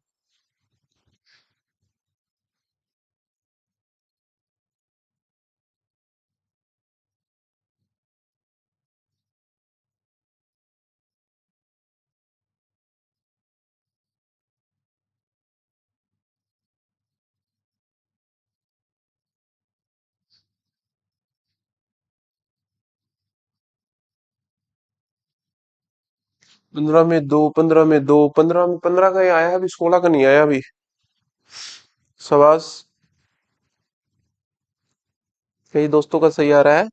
15 में दो, 15 में दो, 15 में 15 का ही आया है, अभी 16 का नहीं आया अभी। शाबाश, कई दोस्तों का सही आ रहा है।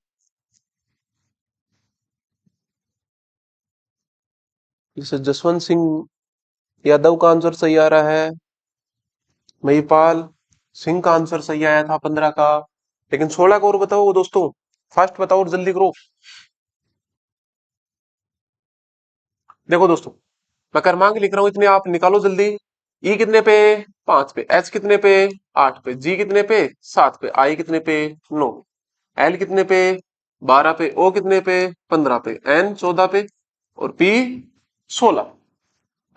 जैसे जसवंत सिंह यादव का आंसर सही आ रहा है। महिपाल सिंह का आंसर सही आया था 15 का। लेकिन 16 का और बताओ दोस्तों, फास्ट बताओ और जल्दी करो। देखो दोस्तों, मैं क्रमांक लिख रहा हूं, इतने आप निकालो जल्दी। ई कितने पे? 5 पे। एच कितने पे? 8 पे। जी कितने पे? 7 पे। आई कितने पे? 9। एल कितने पे? 12 पे। ओ कितने पे? 15 पे। एन 14 पे। और पी 16।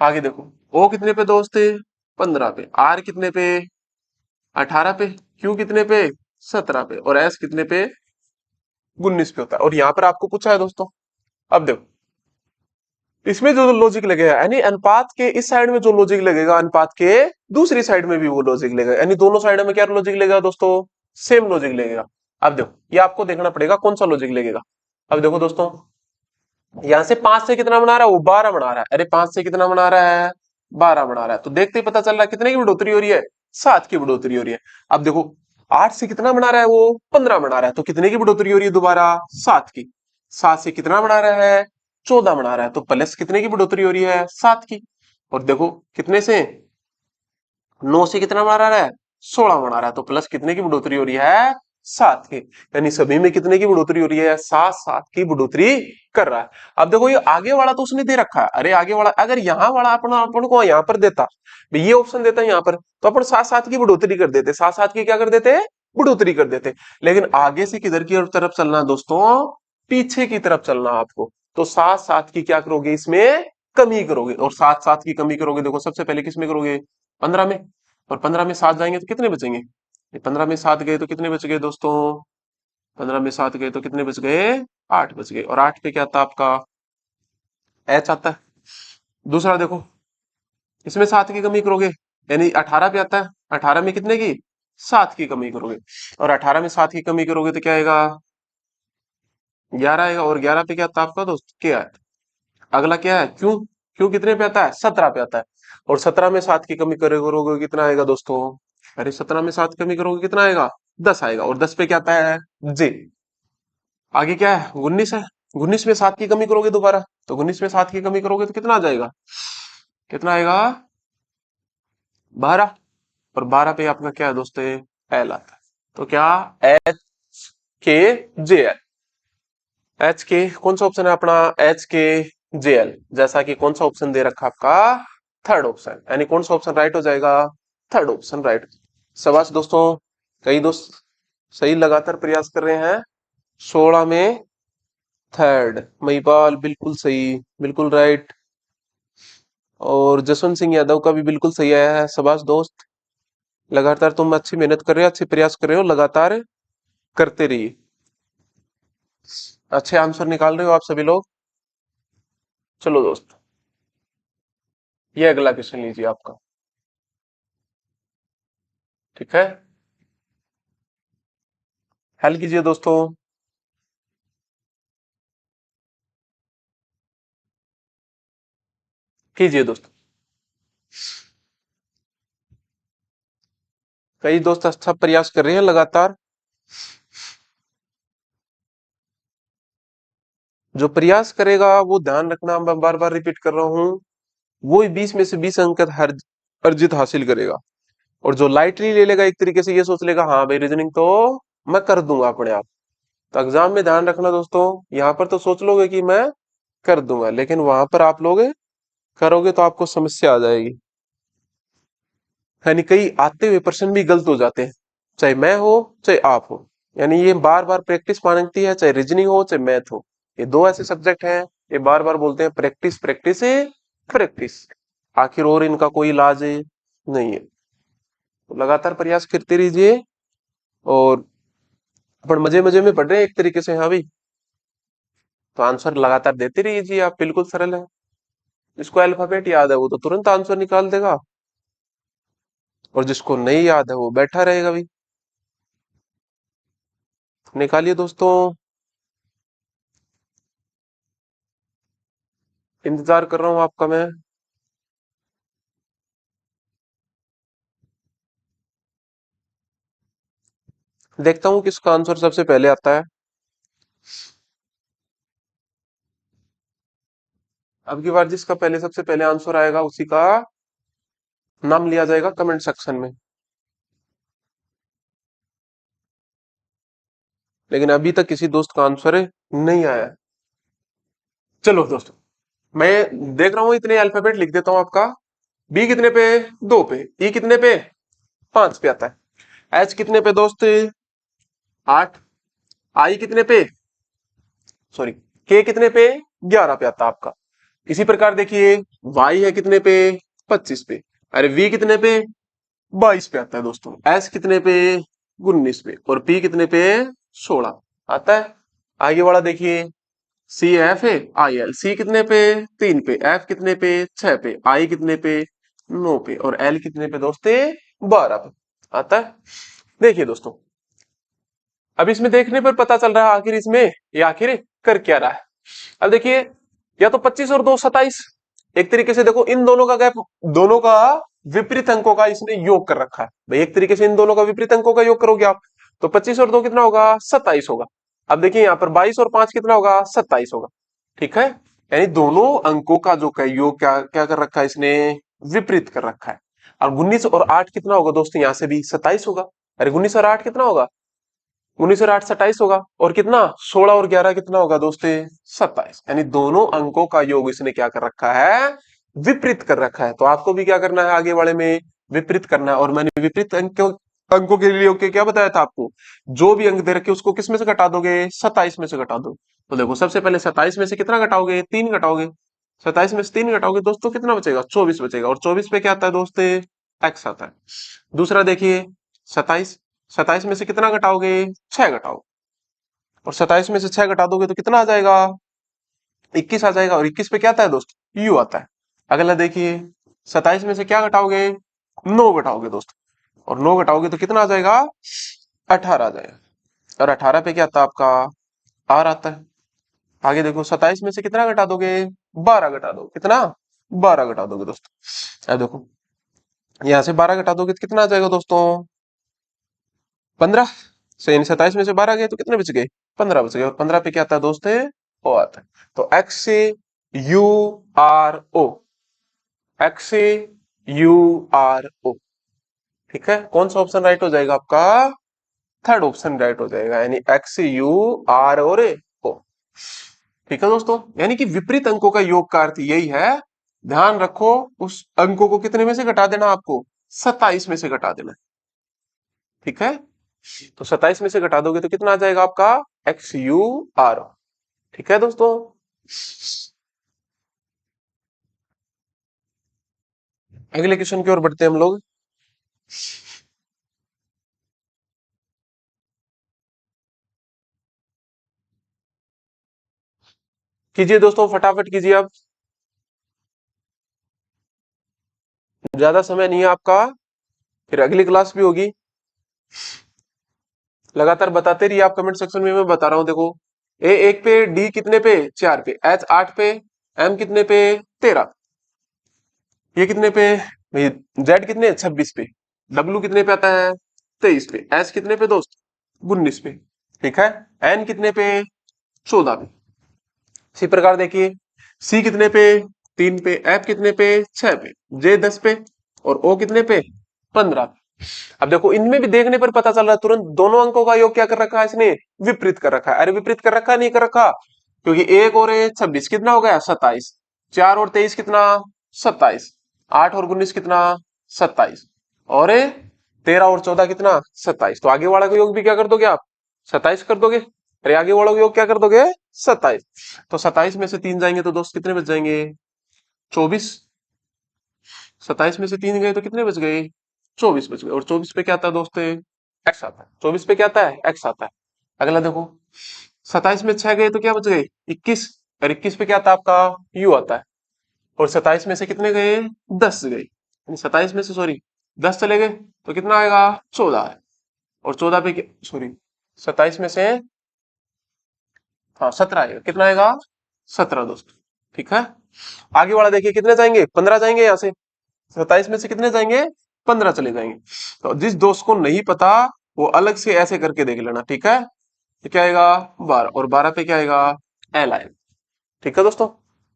आगे देखो, ओ कितने पे दोस्त? 15 पे। आर कितने पे? 18 पे। क्यू कितने पे? 17 पे। और एस कितने पे? 19 पे होता है। और यहां पर आपको पूछा है दोस्तों, अब देखो, इसमें जो लॉजिक लगेगा, यानी अनुपात के इस साइड में जो लॉजिक लगेगा, अनुपात के दूसरी साइड में भी वो लॉजिक लगेगा। यानी दोनों साइड में क्या लॉजिक लगेगा दोस्तों? सेम लॉजिक लगेगा। अब देखो, ये आपको देखना पड़ेगा कौन सा लॉजिक लगेगा। अब देखो दोस्तों, यहां से 5 से कितना बना रहा है? वो 12 बना रहा है। अरे 5 से कितना बना रहा है? 12 बना रहा है। तो देखते ही पता चल रहा है कितने की बढ़ोतरी हो रही है? 7 की बढ़ोतरी हो रही है। अब देखो, 8 से कितना बना रहा है? वो 15 बना रहा है। तो कितने की बढ़ोतरी हो रही है दोबारा? 7 की। 7 से कितना बना रहा है? 14 बना रहा है। तो प्लस कितने की बढ़ोतरी हो रही है? 7 की। और देखो, कितने से? 9 से कितना बना रहा है? 16 बना रहा है। तो प्लस कितने की बढ़ोतरी हो रही है? 7 की। यानी सभी में कितने की बढ़ोतरी हो रही है? 7 7 की बढ़ोतरी कर रहा है। अब देखो, ये आगे वाला तो उसने दे रखा है। अरे आगे वाला अगर यहाँ वाला अपना अपन को यहाँ पर देता, ये ऑप्शन देता है यहाँ पर, तो अपन 7 7 की बढ़ोतरी कर देते। 7 7 की क्या कर देते? बढ़ोतरी कर देते। लेकिन आगे से किधर की तरफ चलना है दोस्तों? पीछे की तरफ चलना आपको। तो 7 7 की क्या करोगे? इसमें कमी करोगे। और 7 7 की कमी करोगे, देखो सबसे पहले किसमें करोगे? 15 में। और 15 में 7 जाएंगे तो कितने बचेंगे? 15 में 7 गए तो कितने बच गए दोस्तों? 15 में 7 गए तो कितने बच गए? 8 बच गए। और 8 पे क्या आता आपका? एच आता है। दूसरा देखो, इसमें 7 की कमी करोगे, यानी 18 पे आता है। 18 में कितने की? 7 की कमी करोगे। और 18 में 7 की कमी करोगे तो क्या आएगा? 11 आएगा। और 11 पे क्या आता है आपका दोस्त? क्या है? अगला क्या है? क्यों? क्यों कितने पे आता है? 17 पे आता है। और 17 में 7 की कमी करोगे कितना आएगा दोस्तों? अरे 17 में 7 कमी करोगे कितना आएगा? 10 आएगा। और 10 पे क्या आता है? जे। आगे क्या है? 19 है। 19 में 7 की कमी करोगे दोबारा, तो 19 में 7 की कमी करोगे तो कितना आ जाएगा? कितना आएगा? 12। और 12 पे आपका क्या है दोस्तों? एल आता है। तो क्या? एच के जे एल। एच के कौन सा ऑप्शन है अपना? एच के जे एल। जैसा कि कौन सा ऑप्शन दे रखा आपका? Third option. यानी कौन सा ऑप्शन राइट हो जाएगा? Third option right. शाबाश दोस्तों, कई दोस्त सही लगातार प्रयास कर रहे हैं। 16 में थर्ड। महिपाल बिल्कुल सही, बिल्कुल राइट। और जसवंत सिंह यादव का भी बिल्कुल सही आया है। शाबाश दोस्त, लगातार तुम अच्छी मेहनत कर रहे हो, अच्छे प्रयास कर रहे हो, लगातार करते रहिए। अच्छे आंसर निकाल रहे हो आप सभी लोग। चलो दोस्त, ये अगला क्वेश्चन लीजिए आपका। ठीक है, हल कीजिए दोस्तों। कीजिए दोस्तों। कई दोस्त अच्छा प्रयास कर रहे हैं लगातार। जो प्रयास करेगा वो ध्यान रखना, मैं बार बार रिपीट कर रहा हूं, वो 20 में से 20 अंक हर अर्जित हासिल करेगा। और जो लाइटली ले लेगा, एक तरीके से ये सोच लेगा हाँ भाई रीजनिंग तो मैं कर दूंगा अपने आप, तो एग्जाम में ध्यान रखना दोस्तों। यहाँ पर तो सोच लोगे कि मैं कर दूंगा, लेकिन वहां पर आप लोग करोगे तो आपको समस्या आ जाएगी। यानी कई आते हुए प्रश्न भी गलत हो जाते हैं, चाहे मैं हो चाहे आप हो। यानी ये बार बार प्रैक्टिस मांगती है, चाहे रीजनिंग हो चाहे मैथ हो। ये दो ऐसे सब्जेक्ट हैं ये बार बार बोलते हैं प्रैक्टिस प्रैक्टिस प्रैक्टिस, आखिर और इनका कोई इलाज नहीं है। तो लगातार प्रयास करते रहिए और अपन मजे मजे में पढ़ रहे हैं एक तरीके से। हाँ भाई, तो आंसर लगातार देते रहिए आप, बिल्कुल सरल है। जिसको अल्फाबेट याद है वो तो तुरंत आंसर निकाल देगा, और जिसको नहीं याद है वो बैठा रहेगा भाई। निकालिए दोस्तों, इंतजार कर रहा हूं आपका मैं। देखता हूं किसका आंसर सबसे पहले आता है। अब की बार जिसका पहले सबसे पहले आंसर आएगा उसी का नाम लिया जाएगा कमेंट सेक्शन में। लेकिन अभी तक किसी दोस्त का आंसर नहीं आया है। चलो दोस्तों, मैं देख रहा हूं, इतने अल्फाबेट लिख देता हूं आपका। बी कितने पे? 2 पे। ई कितने पे? 5 पे आता है। एच कितने पे दोस्त? 8। आई कितने पे? सॉरी, के कितने पे? 11 पे आता है आपका। इसी प्रकार देखिए, वाई है कितने पे? 25 पे। अरे वी कितने पे? 22 पे आता है दोस्तों। एस कितने पे? 19 पे। और पी कितने पे? 16 आता है। आगे वाला देखिए, सी एफ है, आई एल। सी कितने पे? 3 पे। एफ कितने पे? 6 पे। आई कितने पे? 9 पे। और एल कितने पे दोस्ते? 12 पे आता है। देखिए दोस्तों, अब इसमें देखने पर पता चल रहा है आखिर इसमें ये आखिर कर क्या रहा है। अब देखिए, या तो 25 और 2 27, एक तरीके से देखो इन दोनों का गैप, दोनों का विपरीत अंकों का इसने योग कर रखा है भाई। एक तरीके से इन दोनों का विपरीत अंकों का योग करोगे आप, तो 25 और 2 कितना होगा? 27 होगा। अब देखिए यहाँ पर 22 और 5 कितना होगा? 27 होगा। ठीक है, यानी दोनों अंकों का जो का योग क्या क्या कर रखा है इसने? विपरीत कर रखा है। और 19 और 8 कितना होगा दोस्तों? यहाँ से भी 27 होगा। अरे 19 और 8 कितना होगा? 19 और 8 27 होगा। और कितना? 16 और 11 कितना होगा दोस्ते? 27। यानी दोनों अंकों का योग इसने क्या कर रखा है? विपरीत कर रखा है। तो आपको भी क्या करना है आगे वाले में? विपरीत करना है। और मैंने विपरीत अंकों के लिए ओके क्या बताया था आपको? जो भी अंक दे रखे उसको किस में से घटा दोगे? 27 में से घटा दो। तो देखो, सबसे पहले 27 में से कितना घटाओगे? 3 घटाओगे। 27 में से 3 घटाओगे दोस्तों, कितना बचेगा? 24 बचेगा। और 24 पे क्या आता है दोस्ते? एक्स आता है। दूसरा देखिए, 27, 27 में से कितना घटाओगे? 6 घटाओ। और 27 में से 6 घटा दोगे तो कितना आ जाएगा? 21 आ जाएगा। और 21 पे क्या आता है दोस्त? यू आता है। अगला देखिए, 27 में से क्या घटाओगे? 9 घटाओगे दोस्त। और 9 घटाओगे तो कितना आ जाएगा? 18 आ जाएगा। और 18 पे क्या आता है आपका? आर आता है। आगे देखो, 27 में से कितना घटा दोगे? 12 घटा दो। कितना? 12 घटा दोगे दोस्तों। अब देखो, यहां से 12 घटा दोगे तो कितना आ जाएगा दोस्तों? 15 से। इन 27 में से 12 गए तो कितने बच गए? 15 बच गए। और 15 पे क्या आता है दोस्त? है ओ आता है। तो एक्स से यू आर ओ, एक्स से यू आर ओ। ठीक है, कौन सा ऑप्शन राइट हो जाएगा आपका? थर्ड ऑप्शन राइट हो जाएगा, यानी एक्स यू आर और ओ। ठीक है दोस्तों, यानी कि विपरीत अंकों का योग का अर्थ यही है। ध्यान रखो, उस अंकों को कितने में से घटा देना आपको? 27 में से घटा देना। ठीक है, तो 27 में से घटा दोगे तो कितना आ जाएगा आपका? X U R. ठीक है दोस्तों, अगले क्वेश्चन की ओर बढ़ते हैं हम लोग। कीजिए दोस्तों, फटाफट कीजिए। अब ज्यादा समय नहीं है आपका, फिर अगली क्लास भी होगी। लगातार बताते रहिए आप कमेंट सेक्शन में, मैं बता रहा हूं। देखो, ए 1 पे, डी कितने पे? 4 पे। एच 8 पे, एम कितने पे? 13। ये कितने पे? भाई जेड कितने? 26 पे। डब्ल्यू कितने पे आता है? 23 पे। एस कितने पे दोस्त? 19 पे। ठीक है, एन कितने पे? 14 पे। इसी प्रकार देखिए, सी कितने पे? 3 पे। एफ कितने पे? 6 पे। जे 10 पे। और ओ कितने पे? 15 पे। अब देखो, इनमें भी देखने पर पता चल रहा है तुरंत, दोनों अंकों का योग क्या कर रखा है इसने? विपरीत कर रखा है। अरे विपरीत कर रखा नहीं कर रखा, क्योंकि 1 और 26 कितना हो गया? 27। 4 और 23 कितना? 27। 8 और 19 कितना? 27। और 13 और 14 कितना? 27। तो आगे वाला का योग भी क्या कर दोगे आप? 27 कर दोगे। अरे आगे वाला का योग क्या कर दोगे? 27। तो 27 में से 3 जाएंगे तो दोस्त कितने बच जाएंगे? 24। 27 में से 3 गए तो कितने बच गए? 24 बच गए। और 24 पे क्या आता है दोस्त? एक्स आता है। 24 पे क्या आता है? एक्स आता है। अगला देखो, 27 में 6 गए तो क्या बच गए? 21। और 21 पे क्या आता है आपका? यू आता है। और 27 में से कितने गए? 10 गए। यानी 27 में से सॉरी 10 चले गए तो कितना आएगा? 14 है। और 14 पे सॉरी 27 में से हाँ 17 आएगा। कितना आएगा? 17 दोस्त। ठीक है। आगे वाला देखिए, कितने जाएंगे? 15 जाएंगे यहाँ से। 27 में से कितने जाएंगे? 15 चले जाएंगे। तो जिस दोस्त को नहीं पता वो अलग से ऐसे करके देख लेना। ठीक है। तो क्या आएगा? 12। और 12 पे क्या आएगा? एल आएगा। ठीक है दोस्तों।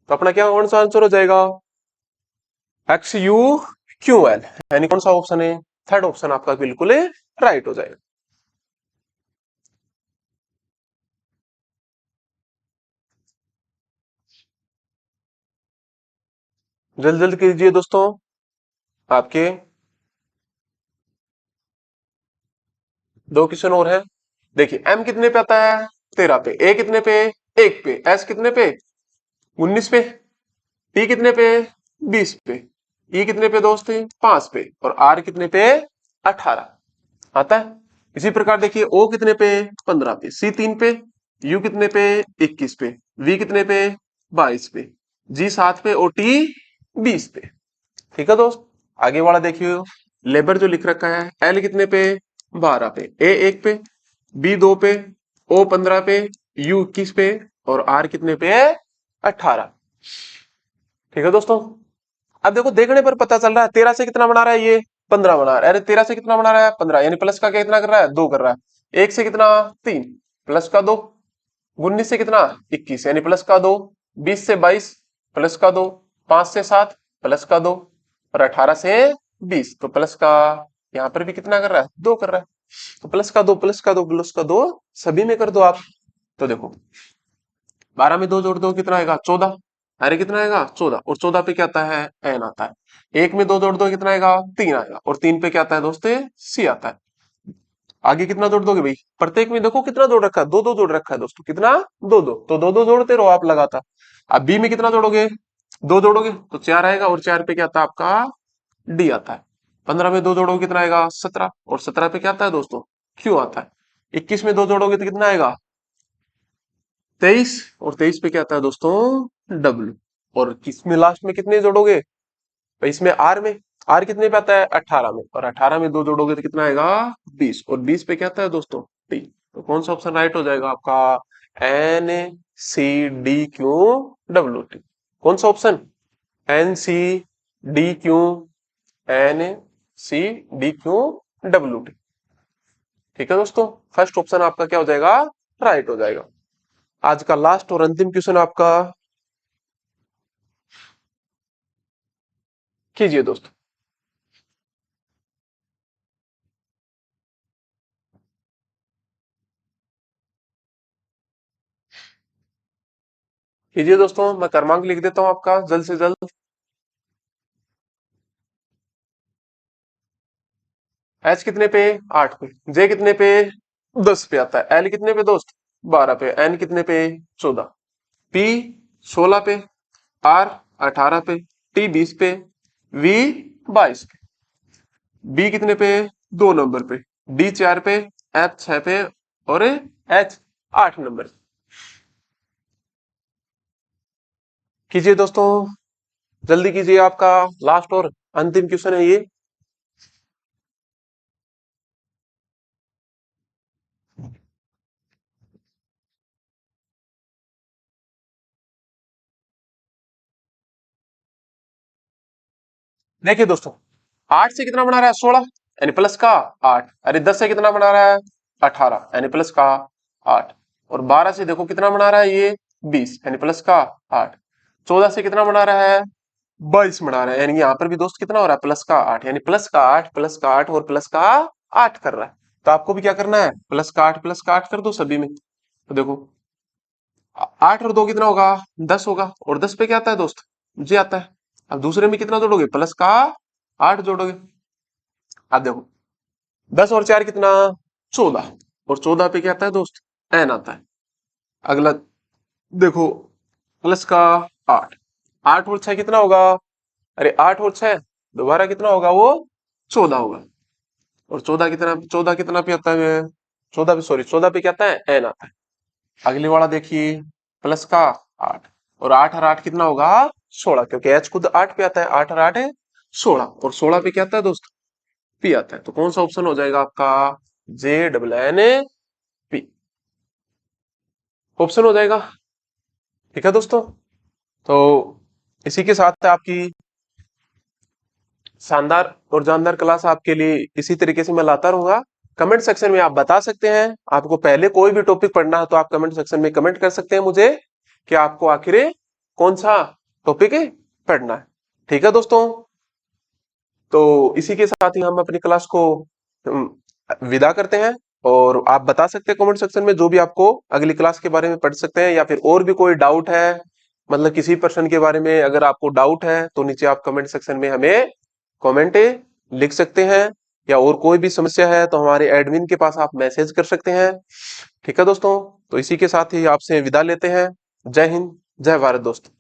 तो अपना क्या कौन सा आंसर हो जाएगा? X you Q L. यानी कौन सा ऑप्शन है? थर्ड ऑप्शन आपका बिल्कुल राइट हो जाएगा। जल्द जल्द कीजिए दोस्तों। आपके दो क्वेश्चन और है। देखिए, एम कितने पे आता है? 13 पे। ए कितने पे? 1 पे। एस कितने पे? 19 पे। टी कितने पे? 20 पे। ई कितने पे दोस्त? 5 पे। और आर कितने पे? 18 आता है। इसी प्रकार देखिए, ओ कितने पे? 15 पे। सी 3 पे। यू कितने पे? 21 पे। वी कितने पे? 22 पे। जी 7 पे। और टी 20 पे। ठीक है दोस्त। आगे वाला देखिए, लेबर जो लिख रखा है, एल कितने पे? 12 पे। ए 1 पे। बी 2 पे। ओ 15 पे। यू 21 पे। और आर कितने पे? 18। ठीक है दोस्तों। अब देखो, देखने पर पता चल रहा है 13 से कितना बना रहा है ये? 15 बना रहा है। अरे 13 से कितना बना रहा है? 15। यानी प्लस का क्या कितना कर रहा है? 2 कर रहा है। एक से कितना? 3। प्लस का 2। 19 से कितना? 21। यानी प्लस का 2। 20 से 22। प्लस का 2। 5 से 7। प्लस का 2। और 18 से 20। तो प्लस का यहाँ पर भी कितना कर रहा है? 2 कर रहा है। तो प्लस का 2 प्लस का 2 प्लस का 2 सभी में कर दो आप। तो देखो, 12 में 2 जोड़ दो कितना आएगा? 14। अरे कितना आएगा? 14। और 14 पे क्या आता है? एन आता है। एक में 2 जोड़ दो कितना आएगा? 3 आएगा। और 3 पे क्या आता है दोस्ते? सी आता है। आगे कितना जोड़ दोगे भाई? प्रत्येक में देखो कितना जोड़ रखा है? दो दो जोड़ रखा है दोस्तों। कितना? दो दो। तो दो दो जोड़ते रहो आप लगातार। अब बी में कितना जोड़ोगे? 2 जोड़ोगे तो 4 आएगा। और 4 पे क्या आता है आपका? डी आता है। 15 में 2 जोड़ोगे कितना आएगा? 17। और 17 पे क्या आता है दोस्तों? क्यू आता है। 21 में 2 जोड़ोगे तो कितना आएगा? 23। और 23 पे क्या आता है दोस्तों? डब्ल्यू। और किसमें लास्ट में कितने जोड़ोगे? तो इसमें आर में। आर कितने पे आता है? 18 में। और 18 में 2 जोड़ोगे तो कितना आएगा? 20। और 20 पे क्या आता है दोस्तों? टी। तो कौन सा ऑप्शन राइट हो जाएगा आपका? N C D Q W T. कौन सा option? N C D Q N C D Q W T. ठीक है दोस्तों। फर्स्ट ऑप्शन आपका क्या हो जाएगा? राइट हो जाएगा। आज का लास्ट और अंतिम क्वेश्चन आपका कीजिए दोस्तों। कीजिए दोस्तों, मैं क्रमांक लिख देता हूं आपका जल्द से जल्द। एच कितने पे? 8 पे। जे कितने पे? 10 पे आता है। एल कितने पे दोस्त? 12 पे। एन कितने पे? 14। पी 16 पे। आर 18 पे। टी 20 पे। वी 22 पे। बी कितने पे? 2 नंबर पे। डी 4 पे। एफ 6 पे। और एच 8 नंबर। कीजिए दोस्तों, जल्दी कीजिए। आपका लास्ट और अंतिम क्वेश्चन है ये। देखिए दोस्तों, 8 से कितना बना रहा है? 16। यानी प्लस का 8। अरे 10 से कितना बना रहा है? 18। यानी प्लस का 8। और 12 से देखो कितना बना रहा है ये? 20। यानी प्लस का 8। 14 से कितना बना रहा है? 22 बना रहा है। यानी यहाँ पर भी दोस्त कितना हो रहा है? प्लस का 8। यानी प्लस का 8 प्लस का 8 और प्लस का 8 कर रहा है। तो आपको भी क्या करना है? प्लस का 8 कर दो सभी में। तो देखो, 8 और 2 कितना होगा? 10 होगा। और 10 पे क्या आता है दोस्त? जी आता है। अब दूसरे में कितना जोड़ोगे? प्लस का 8 जोड़ोगे। अब देखो, 10 और 4 कितना? 14। और 14 पे क्या आता है दोस्त? एन आता है। अगला देखो प्लस का 8, 8 और 6 कितना होगा? अरे 8 और 6 दोबारा कितना होगा वो? 14 होगा। और 14 कितना पे आता है? 14 पे, सॉरी 14 पे क्या आता है? एन आता है। अगली वाला देखिए, प्लस का 8, और 8 और 8 कितना होगा? 16, क्योंकि एच खुद 8 पे आता है। 8 और 8 है 16, और 16 पे क्या आता है दोस्त? पी आता है। तो कौन सा ऑप्शन हो जाएगा आपका? JNNP ऑप्शन हो जाएगा। ठीक है दोस्तों, तो इसी के साथ आपकी शानदार और जानदार क्लास आपके लिए इसी तरीके से मैं लाता रहूंगा। कमेंट सेक्शन में आप बता सकते हैं, आपको पहले कोई भी टॉपिक पढ़ना है तो आप कमेंट सेक्शन में कमेंट कर सकते हैं मुझे कि आपको आखिर कौन सा टॉपिक पढ़ना है। ठीक है दोस्तों, तो इसी के साथ ही हम अपनी क्लास को विदा करते हैं। और आप बता सकते हैं कमेंट सेक्शन में जो भी आपको अगली क्लास के बारे में पढ़ सकते हैं, या फिर और भी कोई डाउट है, मतलब किसी पर्सन के बारे में अगर आपको डाउट है तो नीचे आप कमेंट सेक्शन में हमें कमेंट लिख सकते हैं। या और कोई भी समस्या है तो हमारे एडमिन के पास आप मैसेज कर सकते हैं। ठीक है दोस्तों, तो इसी के साथ ही आपसे विदा लेते हैं। जय हिंद, जय भारत दोस्तों।